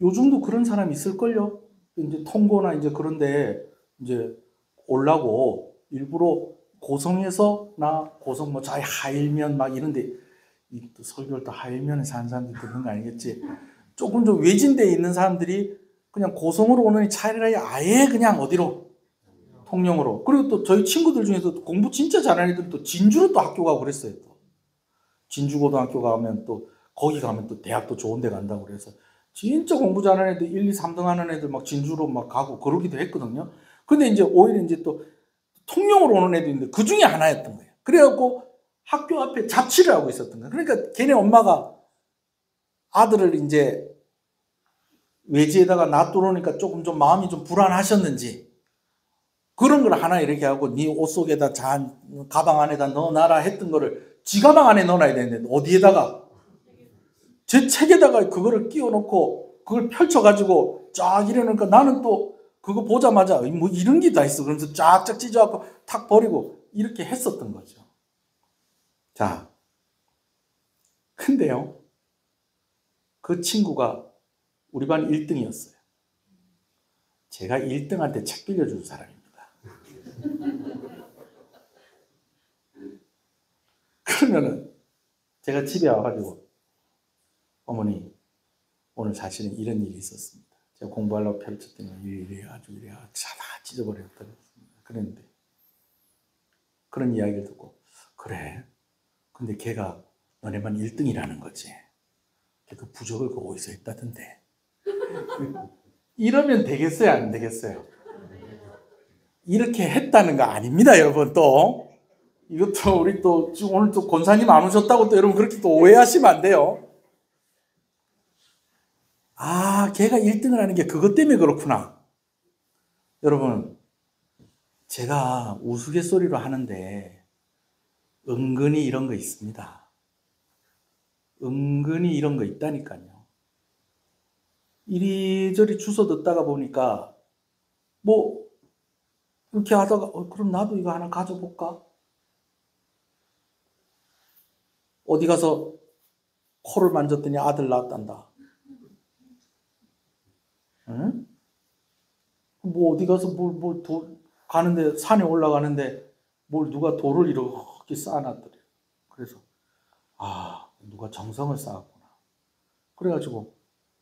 요즘도 그런 사람이 있을걸요? 이제 통고나 이제 그런데 이제 오려고 일부러 고성에서 고성 뭐 자기 하일면 막 이런데 또 설교를 또 하회면에 사는 사람들이 듣는 거 아니겠지? 조금 좀 외진데에 있는 사람들이 그냥 고성으로 오느니 차라리 아예 그냥 어디로? 통영으로. 그리고 또 저희 친구들 중에서 공부 진짜 잘하는 애들은 또 진주로 또 학교 가고 그랬어요. 또. 진주고등학교 가면 또 거기 가면 또 대학도 좋은 데 간다고 그래서 진짜 공부 잘하는 애들 1, 2, 3등 하는 애들 막 진주로 막 가고 그러기도 했거든요. 근데 이제 오히려 이제 또 통영으로 오는 애도 있는데 그 중에 하나였던 거예요. 그래갖고 학교 앞에 자취를 하고 있었던 거예요. 그러니까 걔네 엄마가 아들을 이제 외지에다가 놔두니까 조금 좀 마음이 좀 불안하셨는지 그런 걸 하나 이렇게 하고 네 옷 속에다 가방 안에다 넣어놔라 했던 거를 지 가방 안에 넣어놔야 되는데 어디에다가? 제 책에다가 그거를 끼워놓고 그걸 펼쳐가지고 쫙 이래놓으니까 나는 또 그거 보자마자 뭐 이런 게 다 있어. 그러면서 쫙쫙 찢어갖고 탁 버리고 이렇게 했었던 거죠. 자, 근데요. 그 친구가 우리 반 1등이었어요. 제가 1등한테 책 빌려준 사람입니다. 그러면은 제가 집에 와가지고 어머니 오늘 사실은 이런 일이 있었습니다. 제가 공부하려고 펼쳤더니 이래가지고 다 찢어버렸다. 그랬는데 그런 이야기를 듣고 그래. 근데 걔가 너네만 1등이라는 거지. 그 부적을 그 어디서 했다던데. 이러면 되겠어요? 안 되겠어요? 이렇게 했다는 거 아닙니다, 여러분. 또 이것도 우리 또 오늘 또 권사님 안 오셨다고 또 여러분 그렇게 또 오해하시면 안 돼요. 아, 걔가 1등을 하는 게 그것 때문에 그렇구나. 여러분, 제가 우스갯소리로 하는데 은근히 이런 거 있습니다. 은근히 이런 거 있다니까요. 이리저리 주워 듣다가 보니까 뭐 이렇게 하다가 그럼 나도 이거 하나 가져볼까? 어디 가서 코를 만졌더니 아들 낳았단다. 응? 뭐 어디 가서 가는데 산에 올라가는데 뭘 누가 돌을 이렇게 쌓아놨더래. 그래서 누가 정성을 쌓았구나. 그래가지고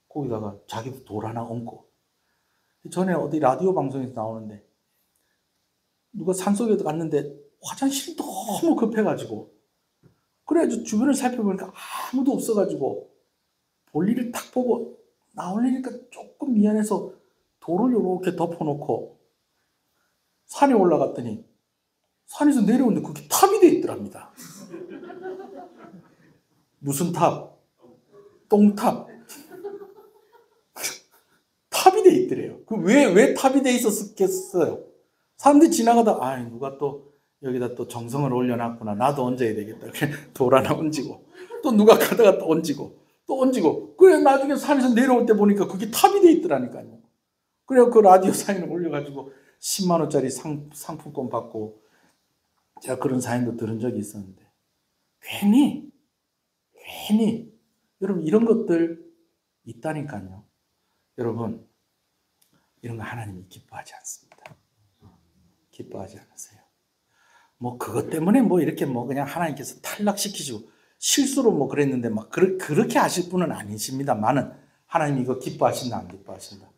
거기다가 자기도 돌 하나 얹고. 전에 어디 라디오 방송에서 나오는데 누가 산속에 갔는데 화장실이 너무 급해가지고 그래가지고 주변을 살펴보니까 아무도 없어가지고 볼일을 탁 보고 나오려니까 조금 미안해서 돌을 이렇게 덮어놓고 산에 올라갔더니 산에서 내려오는데 그게 탑이 돼 있더랍니다. 무슨 탑? 똥탑. 탑이 돼 있더래요. 왜 탑이 돼 있었겠어요? 사람들이 지나가다 누가 또 여기다 또 정성을 올려놨구나. 나도 얹어야 되겠다. 돌 하나 얹고 또 누가 가다가 또 얹고 그래 나중에 산에서 내려올 때 보니까 그게 탑이 돼 있더라니까요. 그래서 그 라디오 사인을 올려가지고 10만 원짜리 상품권 받고 제가 그런 사연도 들은 적이 있었는데 괜히 여러분 이런 것들 있다니까요. 여러분 이런 거 하나님이 기뻐하지 않습니다. 기뻐하지 않으세요. 뭐 그것 때문에 뭐 이렇게 뭐 그냥 하나님께서 탈락시키시고 실수로 뭐 그랬는데 막 그렇게 하실 분은 아니십니다만은 하나님 이거 기뻐하신다 안 기뻐하신다?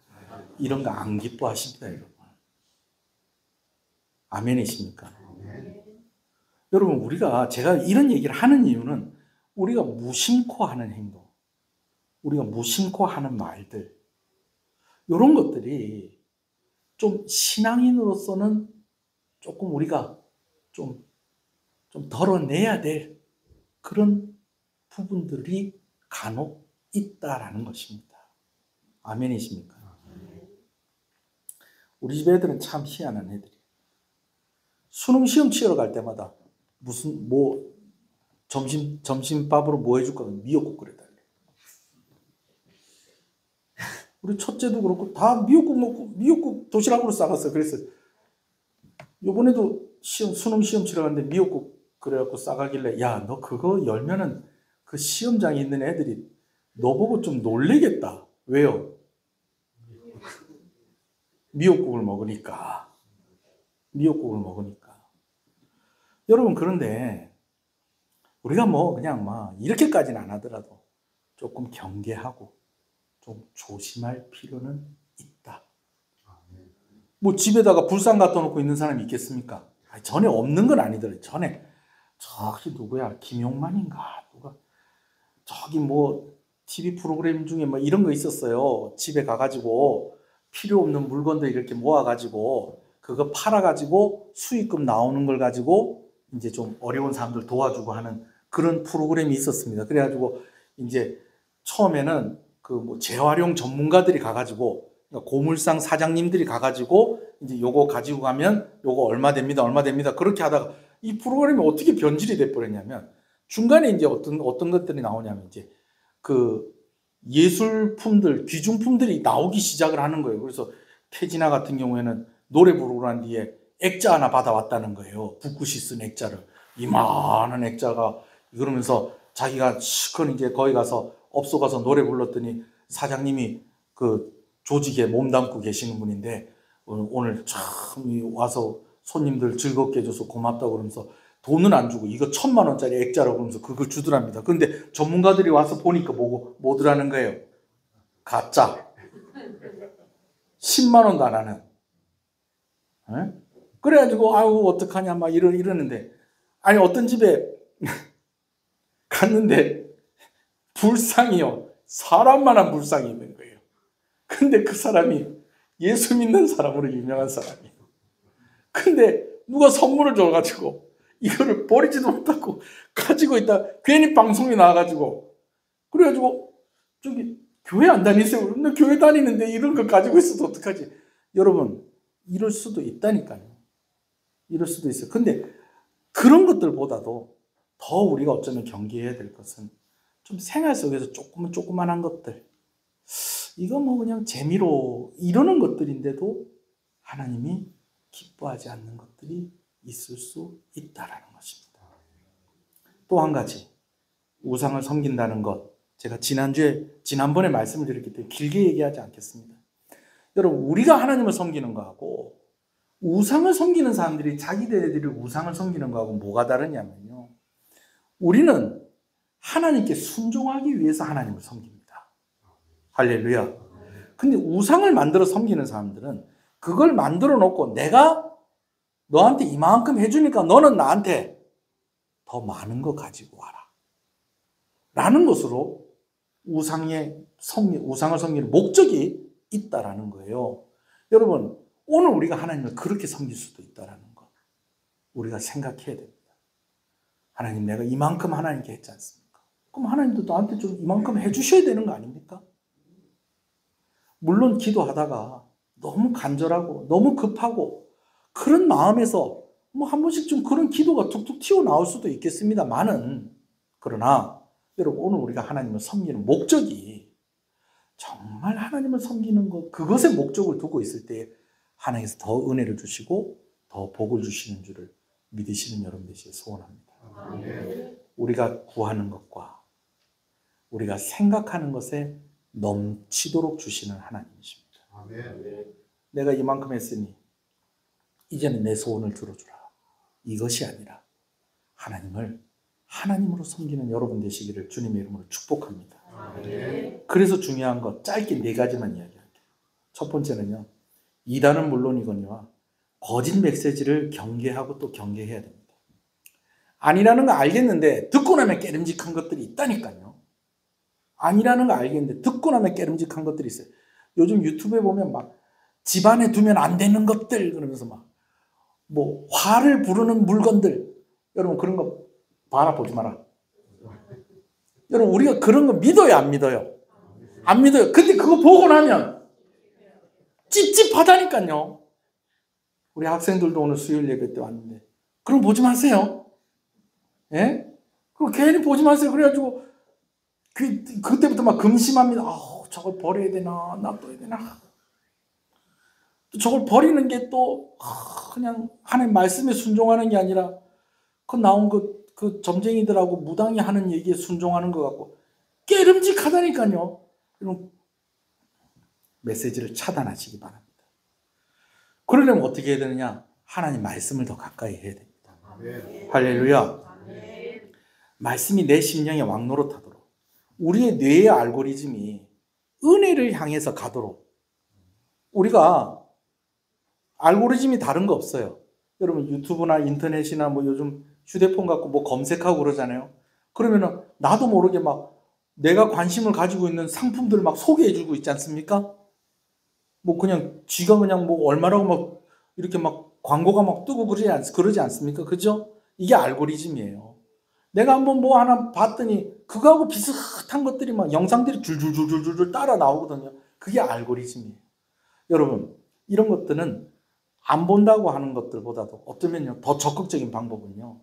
이런 거 안 기뻐하십니다, 여러분. 아멘이십니까? 여러분 제가 이런 얘기를 하는 이유는 우리가 무심코 하는 행동, 우리가 무심코 하는 말들 이런 것들이 좀 신앙인으로서는 조금 우리가 좀 덜어내야 될 그런 부분들이 간혹 있다라는 것입니다. 아멘이십니까? 우리 집 애들은 참 희한한 애들이에요. 수능 시험 치러 갈 때마다 점심밥으로 뭐 해줄까? 미역국 끓여달래. 우리 첫째도 그렇고 다 미역국 먹고 미역국 도시락으로 싸갔어요. 그래서 요번에도 수능 시험 치러 갔는데 미역국 그래갖고 싸가길래 야, 너 그거 열면은 그 시험장에 있는 애들이 너 보고 좀 놀래겠다. 왜요? 미역국을 먹으니까. 여러분 그런데 우리가 뭐 그냥 막 이렇게까지는 안 하더라도 조금 경계하고 좀 조심할 필요는 있다. 뭐 집에다가 불상 갖다 놓고 있는 사람이 있겠습니까? 전에 없는 건 아니더라고요. 전에 저기 누구야, 김용만인가 누가 저기 뭐 TV 프로그램 중에 뭐 이런 거 있었어요. 집에 가가지고 필요 없는 물건들 이렇게 모아가지고 그거 팔아가지고 수익금 나오는 걸 가지고 이제 좀 어려운 사람들 도와주고 하는 그런 프로그램이 있었습니다. 그래가지고 이제 처음에는 그 뭐 재활용 전문가들이 가가지고, 그러니까 고물상 사장님들이 가가지고 이제 요거 가지고 가면 요거 얼마 됩니다, 얼마 됩니다. 그렇게 하다가 이 프로그램이 어떻게 변질이 돼버렸냐면 중간에 이제 어떤 것들이 나오냐면 이제 그 예술품들, 귀중품들이 나오기 시작을 하는 거예요. 그래서 태진아 같은 경우에는 노래 부르고 난 뒤에 액자 하나 받아왔다는 거예요. 붓굿이 쓴 액자를. 이만한 액자가. 그러면서 자기가 시큰 이제 거기 가서 업소 가서 노래 불렀더니 사장님이 그 조직에 몸담고 계시는 분인데 오늘 참 와서 손님들 즐겁게 해줘서 고맙다고 그러면서 돈은 안 주고 이거 1,000만 원짜리 액자라고 그러면서 그걸 주더랍니다. 근데 전문가들이 와서 보니까 뭐더라는 거예요? 가짜. 10만 원도 안 하는. 에? 그래가지고 아유 어떡하냐 막 이러는데, 아니 어떤 집에 갔는데 불상이요, 사람만한 불상이 있는 거예요. 근데 그 사람이 예수 믿는 사람으로 유명한 사람이에요. 근데 누가 선물을 줘가지고 이거를 버리지도 못하고 가지고 있다. 괜히 방송에 나와가지고 그래가지고 저기 교회 안 다니세요? 나 교회 다니는데 이런 거 가지고 있어도 어떡하지? 여러분 이럴 수도 있다니까요. 이럴 수도 있어요. 근데 그런 것들보다도 더 우리가 어쩌면 경계해야 될 것은 좀 생활 속에서 조그만한 것들, 이거 뭐 그냥 재미로 이러는 것들인데도 하나님이 기뻐하지 않는 것들이 있을 수 있다라는 것입니다. 또 한 가지, 우상을 섬긴다는 것, 제가 지난번에 말씀을 드렸기 때문에 길게 얘기하지 않겠습니다. 여러분, 우리가 하나님을 섬기는 거하고 우상을 섬기는 사람들이 자기들이 우상을 섬기는 거하고 뭐가 다르냐면요, 우리는 하나님께 순종하기 위해서 하나님을 섬깁니다. 할렐루야. 근데 우상을 만들어 섬기는 사람들은 그걸 만들어 놓고 내가 너한테 이만큼 해주니까 너는 나한테 더 많은 거 가지고 와라 라는 것으로 우상을 섬기는 목적이 있다라는 거예요. 여러분, 오늘 우리가 하나님을 그렇게 섬길 수도 있다라는 것 우리가 생각해야 됩니다. 하나님, 내가 이만큼 하나님께 했지 않습니까? 그럼 하나님도 나한테 좀 이만큼 해주셔야 되는 거 아닙니까? 물론 기도하다가 너무 간절하고 너무 급하고 그런 마음에서 뭐 한 번씩 좀 그런 기도가 툭툭 튀어나올 수도 있겠습니다만은, 그러나 여러분, 오늘 우리가 하나님을 섬기는 목적이 정말 하나님을 섬기는 것, 그것에 목적을 두고 있을 때 하나님께서 더 은혜를 주시고 더 복을 주시는 줄을 믿으시는 여러분 되시길 소원합니다. 우리가 구하는 것과 우리가 생각하는 것에 넘치도록 주시는 하나님이십니다. 내가 이만큼 했으니 이제는 내 소원을 들어주라, 이것이 아니라 하나님을 하나님으로 섬기는 여러분 되시기를 주님의 이름으로 축복합니다. 그래서 중요한 것 짧게 4가지만 이야기할게요. 첫 번째는요, 이단은 물론이거니와 거짓 메시지를 경계하고 또 경계해야 됩니다. 아니라는 거 알겠는데 듣고 나면 깨름직한 것들이 있다니까요. 아니라는 거 알겠는데 듣고 나면 깨름직한 것들이 있어요. 요즘 유튜브에 보면 막 집안에 두면 안 되는 것들 그러면서 막 뭐 화를 부르는 물건들, 여러분 그런 거 봐라, 보지 마라. 여러분, 우리가 그런 거 믿어요, 안 믿어요? 안 믿어요. 근데 그거 보고 나면 찝찝하다니까요. 우리 학생들도 오늘 수요일 예배 때 왔는데 그럼 보지 마세요. 예? 그거 괜히 보지 마세요. 그래가지고 그때부터 막 금심합니다. 저걸 버려야 되나 놔둬야 되나. 또 저걸 버리는 게 또 그냥 하나님 말씀에 순종하는 게 아니라 그 나온 그 점쟁이들하고 무당이 하는 얘기에 순종하는 것 같고 깨름직하다니까요. 여러분, 메시지를 차단하시기 바랍니다. 그러려면 어떻게 해야 되느냐? 하나님 말씀을 더 가까이 해야 됩니다. 할렐루야. 말씀이 내 심령에 왕노릇하도록 우리의 뇌의 알고리즘이 은혜를 향해서 가도록 우리가 알고리즘이 다른 거 없어요. 여러분 유튜브나 인터넷이나 뭐 요즘 휴대폰 갖고 뭐 검색하고 그러잖아요. 그러면은 나도 모르게 막 내가 관심을 가지고 있는 상품들 막 소개해주고 있지 않습니까? 뭐 그냥 쥐가 그냥 뭐 얼마라고 막 이렇게 막 광고가 막 뜨고 그러지 않습니까? 그죠? 이게 알고리즘이에요. 내가 한번 뭐 하나 봤더니 그거하고 비슷한 것들이 막 영상들이 줄줄줄줄줄 따라 나오거든요. 그게 알고리즘이에요. 여러분 이런 것들은 안 본다고 하는 것들보다도 어쩌면요 더 적극적인 방법은요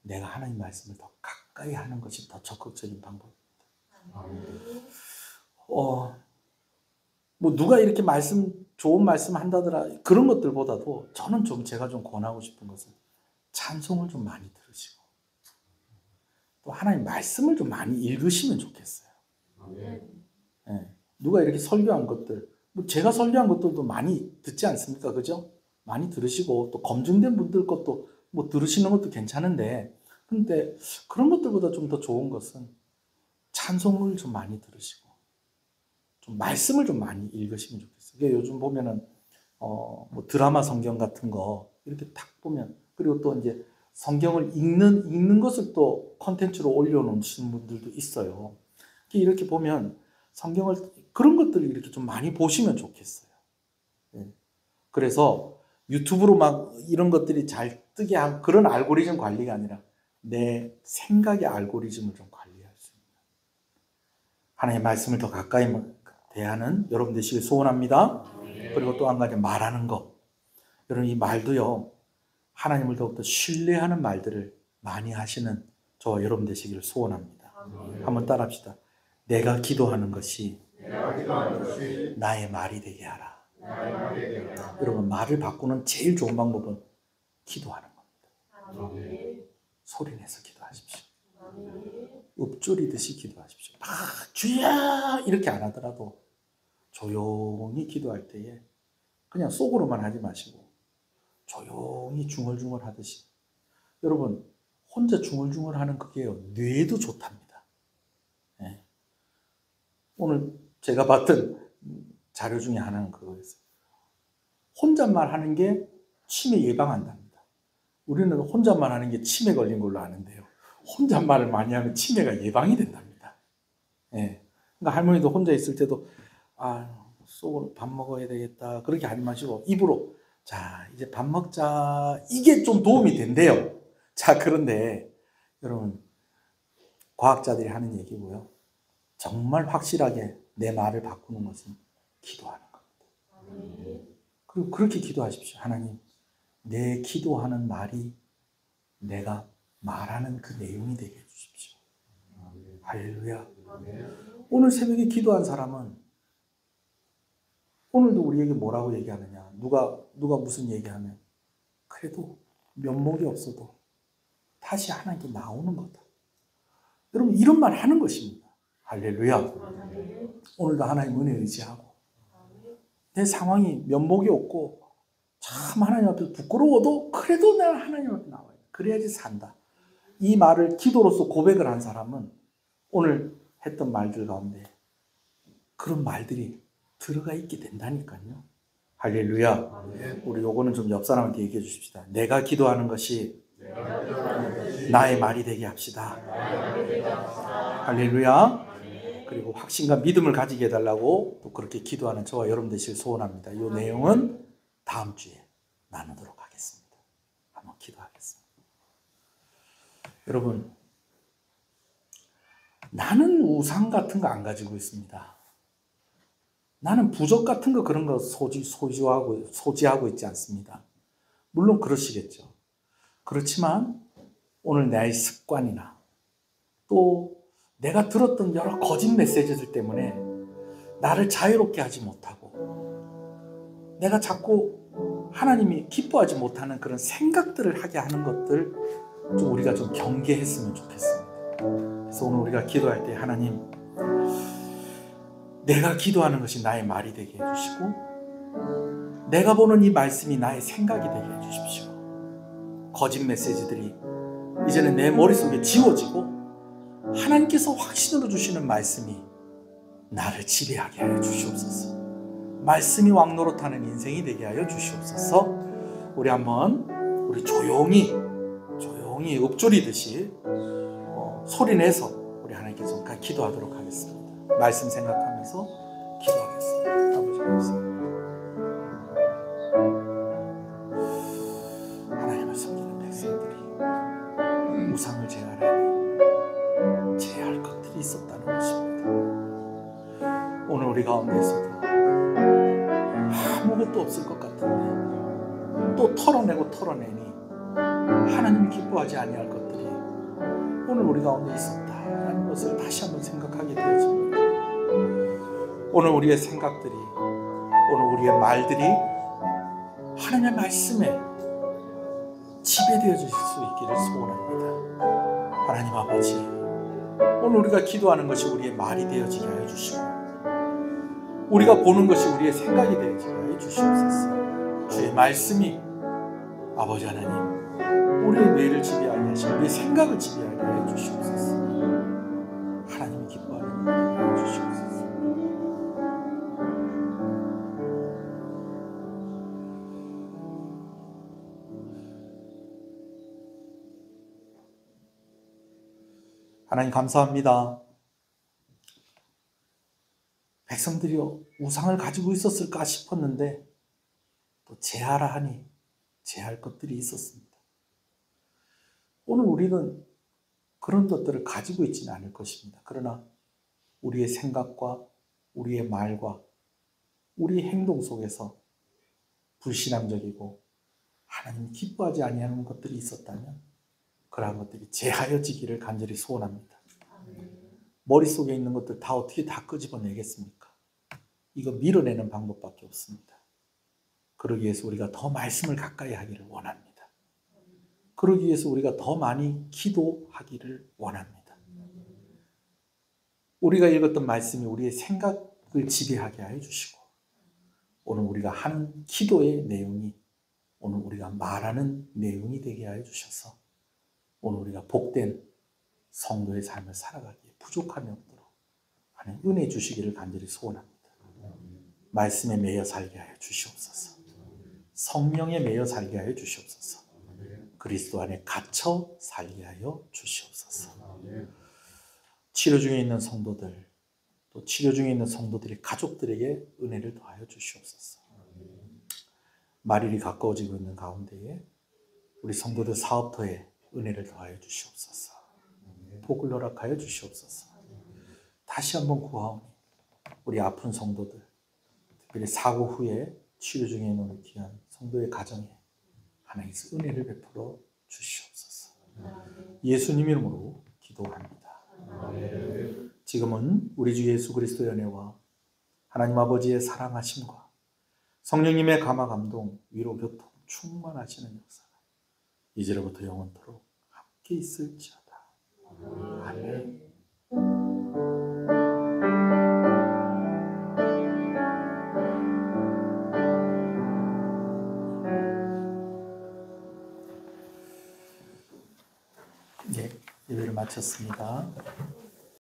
내가 하나님 말씀을 더 가까이 하는 것이 더 적극적인 방법입니다. 뭐 누가 이렇게 좋은 말씀 한다더라 그런 것들보다도 저는 제가 좀 권하고 싶은 것은 찬송을 좀 많이 들으시고 또 하나님 말씀을 좀 많이 읽으시면 좋겠어요. 네. 누가 이렇게 설교한 것들 뭐 제가 설교한 것들도 많이 듣지 않습니까? 그죠? 많이 들으시고 또 검증된 분들 것도 뭐 들으시는 것도 괜찮은데 근데 그런 것들보다 좀 더 좋은 것은 찬송을 좀 많이 들으시고 좀 말씀을 좀 많이 읽으시면 좋겠어요. 그러니까 요즘 보면은 뭐 드라마 성경 같은 거 이렇게 딱 보면 그리고 또 이제 성경을 읽는 것을 또 콘텐츠로 올려놓으시는 분들도 있어요. 이렇게 보면 성경을 그런 것들을 이렇게 좀 많이 보시면 좋겠어요. 네. 그래서 유튜브로 막 이런 것들이 잘 뜨게 하고 그런 알고리즘 관리가 아니라 내 생각의 알고리즘을 좀 관리할 수 있는 하나님의 말씀을 더 가까이 대하는 여러분 되시길 소원합니다. 그리고 또 한 가지 말하는 것. 여러분 이 말도요. 하나님을 더욱더 신뢰하는 말들을 많이 하시는 저와 여러분 되시기를 소원합니다. 한번 따라합시다. 내가 기도하는 것이 나의 말이 되게 하라. 여러분 말을 바꾸는 제일 좋은 방법은 기도하는 겁니다. 소리내서 기도하십시오. 읊조리듯이 기도하십시오. 막 주야 이렇게 안 하더라도 조용히 기도할 때에 그냥 속으로만 하지 마시고 조용히 중얼중얼 하듯이 여러분 혼자 중얼중얼 하는 그게요 뇌에도 좋답니다. 네. 오늘 제가 봤던 자료 중에 하나는 그거였어요. 혼잣말 하는 게 치매 예방한답니다. 우리는 혼잣말 하는 게 치매 걸린 걸로 아는데요. 혼잣말을 많이 하면 치매가 예방이 된답니다. 네. 그러니까 할머니도 혼자 있을 때도 속으로 밥 먹어야 되겠다 그렇게 하지 마시고 입으로 자 이제 밥 먹자 이게 좀 도움이 된대요. 자 그런데 여러분 과학자들이 하는 얘기고요. 정말 확실하게 내 말을 바꾸는 것은 기도하는 겁니다. 그리고 그렇게 기도하십시오. 하나님 내 기도하는 말이 내가 말하는 그 내용이 되게 해주십시오. 할렐루야. 오늘 새벽에 기도한 사람은 오늘도 우리에게 뭐라고 얘기하느냐 누가 무슨 얘기하면 그래도 면목이 없어도 다시 하나님께 나오는 거다. 여러분 이런 말 하는 것입니다. 할렐루야. 오늘도 하나님 은혜 의지하고 내 상황이 면목이 없고 참 하나님 앞에서 부끄러워도 그래도 내가 하나님 앞에 나와야 돼. 그래야지 산다. 이 말을 기도로서 고백을 한 사람은 오늘 했던 말들 가운데 그런 말들이 들어가 있게 된다니까요. 할렐루야. 우리 요거는 좀 옆 사람한테 얘기해 주십시다. 내가 기도하는 것이 나의 말이 되게 합시다. 할렐루야. 그리고 확신과 믿음을 가지게 해달라고 또 그렇게 기도하는 저와 여러분 되시길 소원합니다. 이 내용은 다음 주에 나누도록 하겠습니다. 한번 기도하겠습니다. 여러분, 나는 우상 같은 거 안 가지고 있습니다. 나는 부적 같은 거 그런 거 소지하고 있지 않습니다. 물론 그러시겠죠. 그렇지만 오늘 나의 습관이나 또 내가 들었던 여러 거짓 메시지들 때문에 나를 자유롭게 하지 못하고 내가 자꾸 하나님이 기뻐하지 못하는 그런 생각들을 하게 하는 것들 좀 우리가 좀 경계했으면 좋겠습니다. 그래서 오늘 우리가 기도할 때 하나님 내가 기도하는 것이 나의 말이 되게 해주시고 내가 보는 이 말씀이 나의 생각이 되게 해주십시오. 거짓 메시지들이 이제는 내 머릿속에 지워지고 하나님께서 확신으로 주시는 말씀이 나를 지배하게 하여 주시옵소서. 말씀이 왕노릇하는 인생이 되게 하여 주시옵소서. 우리 한번 조용히 읊조리듯이 소리내서 우리 하나님께 잠깐 기도하도록 하겠습니다. 말씀 생각하면서 기도하겠습니다. 아버지 감사합니다. 하나님을 섬기는 백성들이 우상을 제할 것들이 있었다는 것입니다. 오늘 우리 가운데서도 아무것도 없을 것 같은데 또 털어내니 하나님 기뻐하지 아니할 것들이 오늘 우리 가운데 있었다라는 것을 다시 한번 생각하게 되어집니다. 오늘 우리의 생각들이, 오늘 우리의 말들이 하나님의 말씀에 지배되어질 수 있기를 소원합니다. 하나님 아버지, 오늘 우리가 기도하는 것이 우리의 말이 되어지게 하여 주시고 우리가 보는 것이 우리의 생각이 되어지게 하여 주시옵소서. 주의 말씀이 아버지 하나님 우리의 뇌를 지배하게 하시고 우리의 생각을 지배하게 하여 주시옵소서. 하나님이 기뻐하는 것 하여 주시옵소서. 하나님 감사합니다. 백성들이 우상을 가지고 있었을까 싶었는데 또 제하라 하니 제할 것들이 있었습니다. 오늘 우리는 그런 것들을 가지고 있지는 않을 것입니다. 그러나 우리의 생각과 우리의 말과 우리의 행동 속에서 불신앙적이고 하나님 기뻐하지 아니하는 것들이 있었다면 그러한 것들이 제하여지기를 간절히 소원합니다. 머릿속에 있는 것들 다 어떻게 다 끄집어내겠습니까? 이거 밀어내는 방법밖에 없습니다. 그러기 위해서 우리가 더 말씀을 가까이 하기를 원합니다. 그러기 위해서 우리가 더 많이 기도하기를 원합니다. 우리가 읽었던 말씀이 우리의 생각을 지배하게 하여 주시고 오늘 우리가 하는 기도의 내용이 오늘 우리가 말하는 내용이 되게 하여 주셔서 오늘 우리가 복된 성도의 삶을 살아가기에 부족함이 없도록 하나님 은혜 주시기를 간절히 소원합니다. 말씀에 매여 살게 하여 주시옵소서. 성령에 매여 살게 하여 주시옵소서. 그리스도 안에 갇혀 살게 하여 주시옵소서. 치료 중에 있는 성도들, 또 치료 중에 있는 성도들의 가족들에게 은혜를 더하여 주시옵소서. 말일이 가까워지고 있는 가운데에 우리 성도들 사업터에 은혜를 더하여 주시옵소서. 복을 허락하여 주시옵소서. 다시 한번 구하오니 우리 아픈 성도들, 특별히 사고 후에 치료 중에 있는 우리 귀한 성도의 가정에 하나님께서 은혜를 베풀어 주시옵소서. 예수님 이름으로 기도합니다. 지금은 우리 주 예수 그리스도의 은혜와 하나님 아버지의 사랑하심과 성령님의 감화 감동, 위로 교통 충만하시는 역사가 이제로부터 영원토록 함께 있을지어다. 아멘. 네, 예배를 마쳤습니다.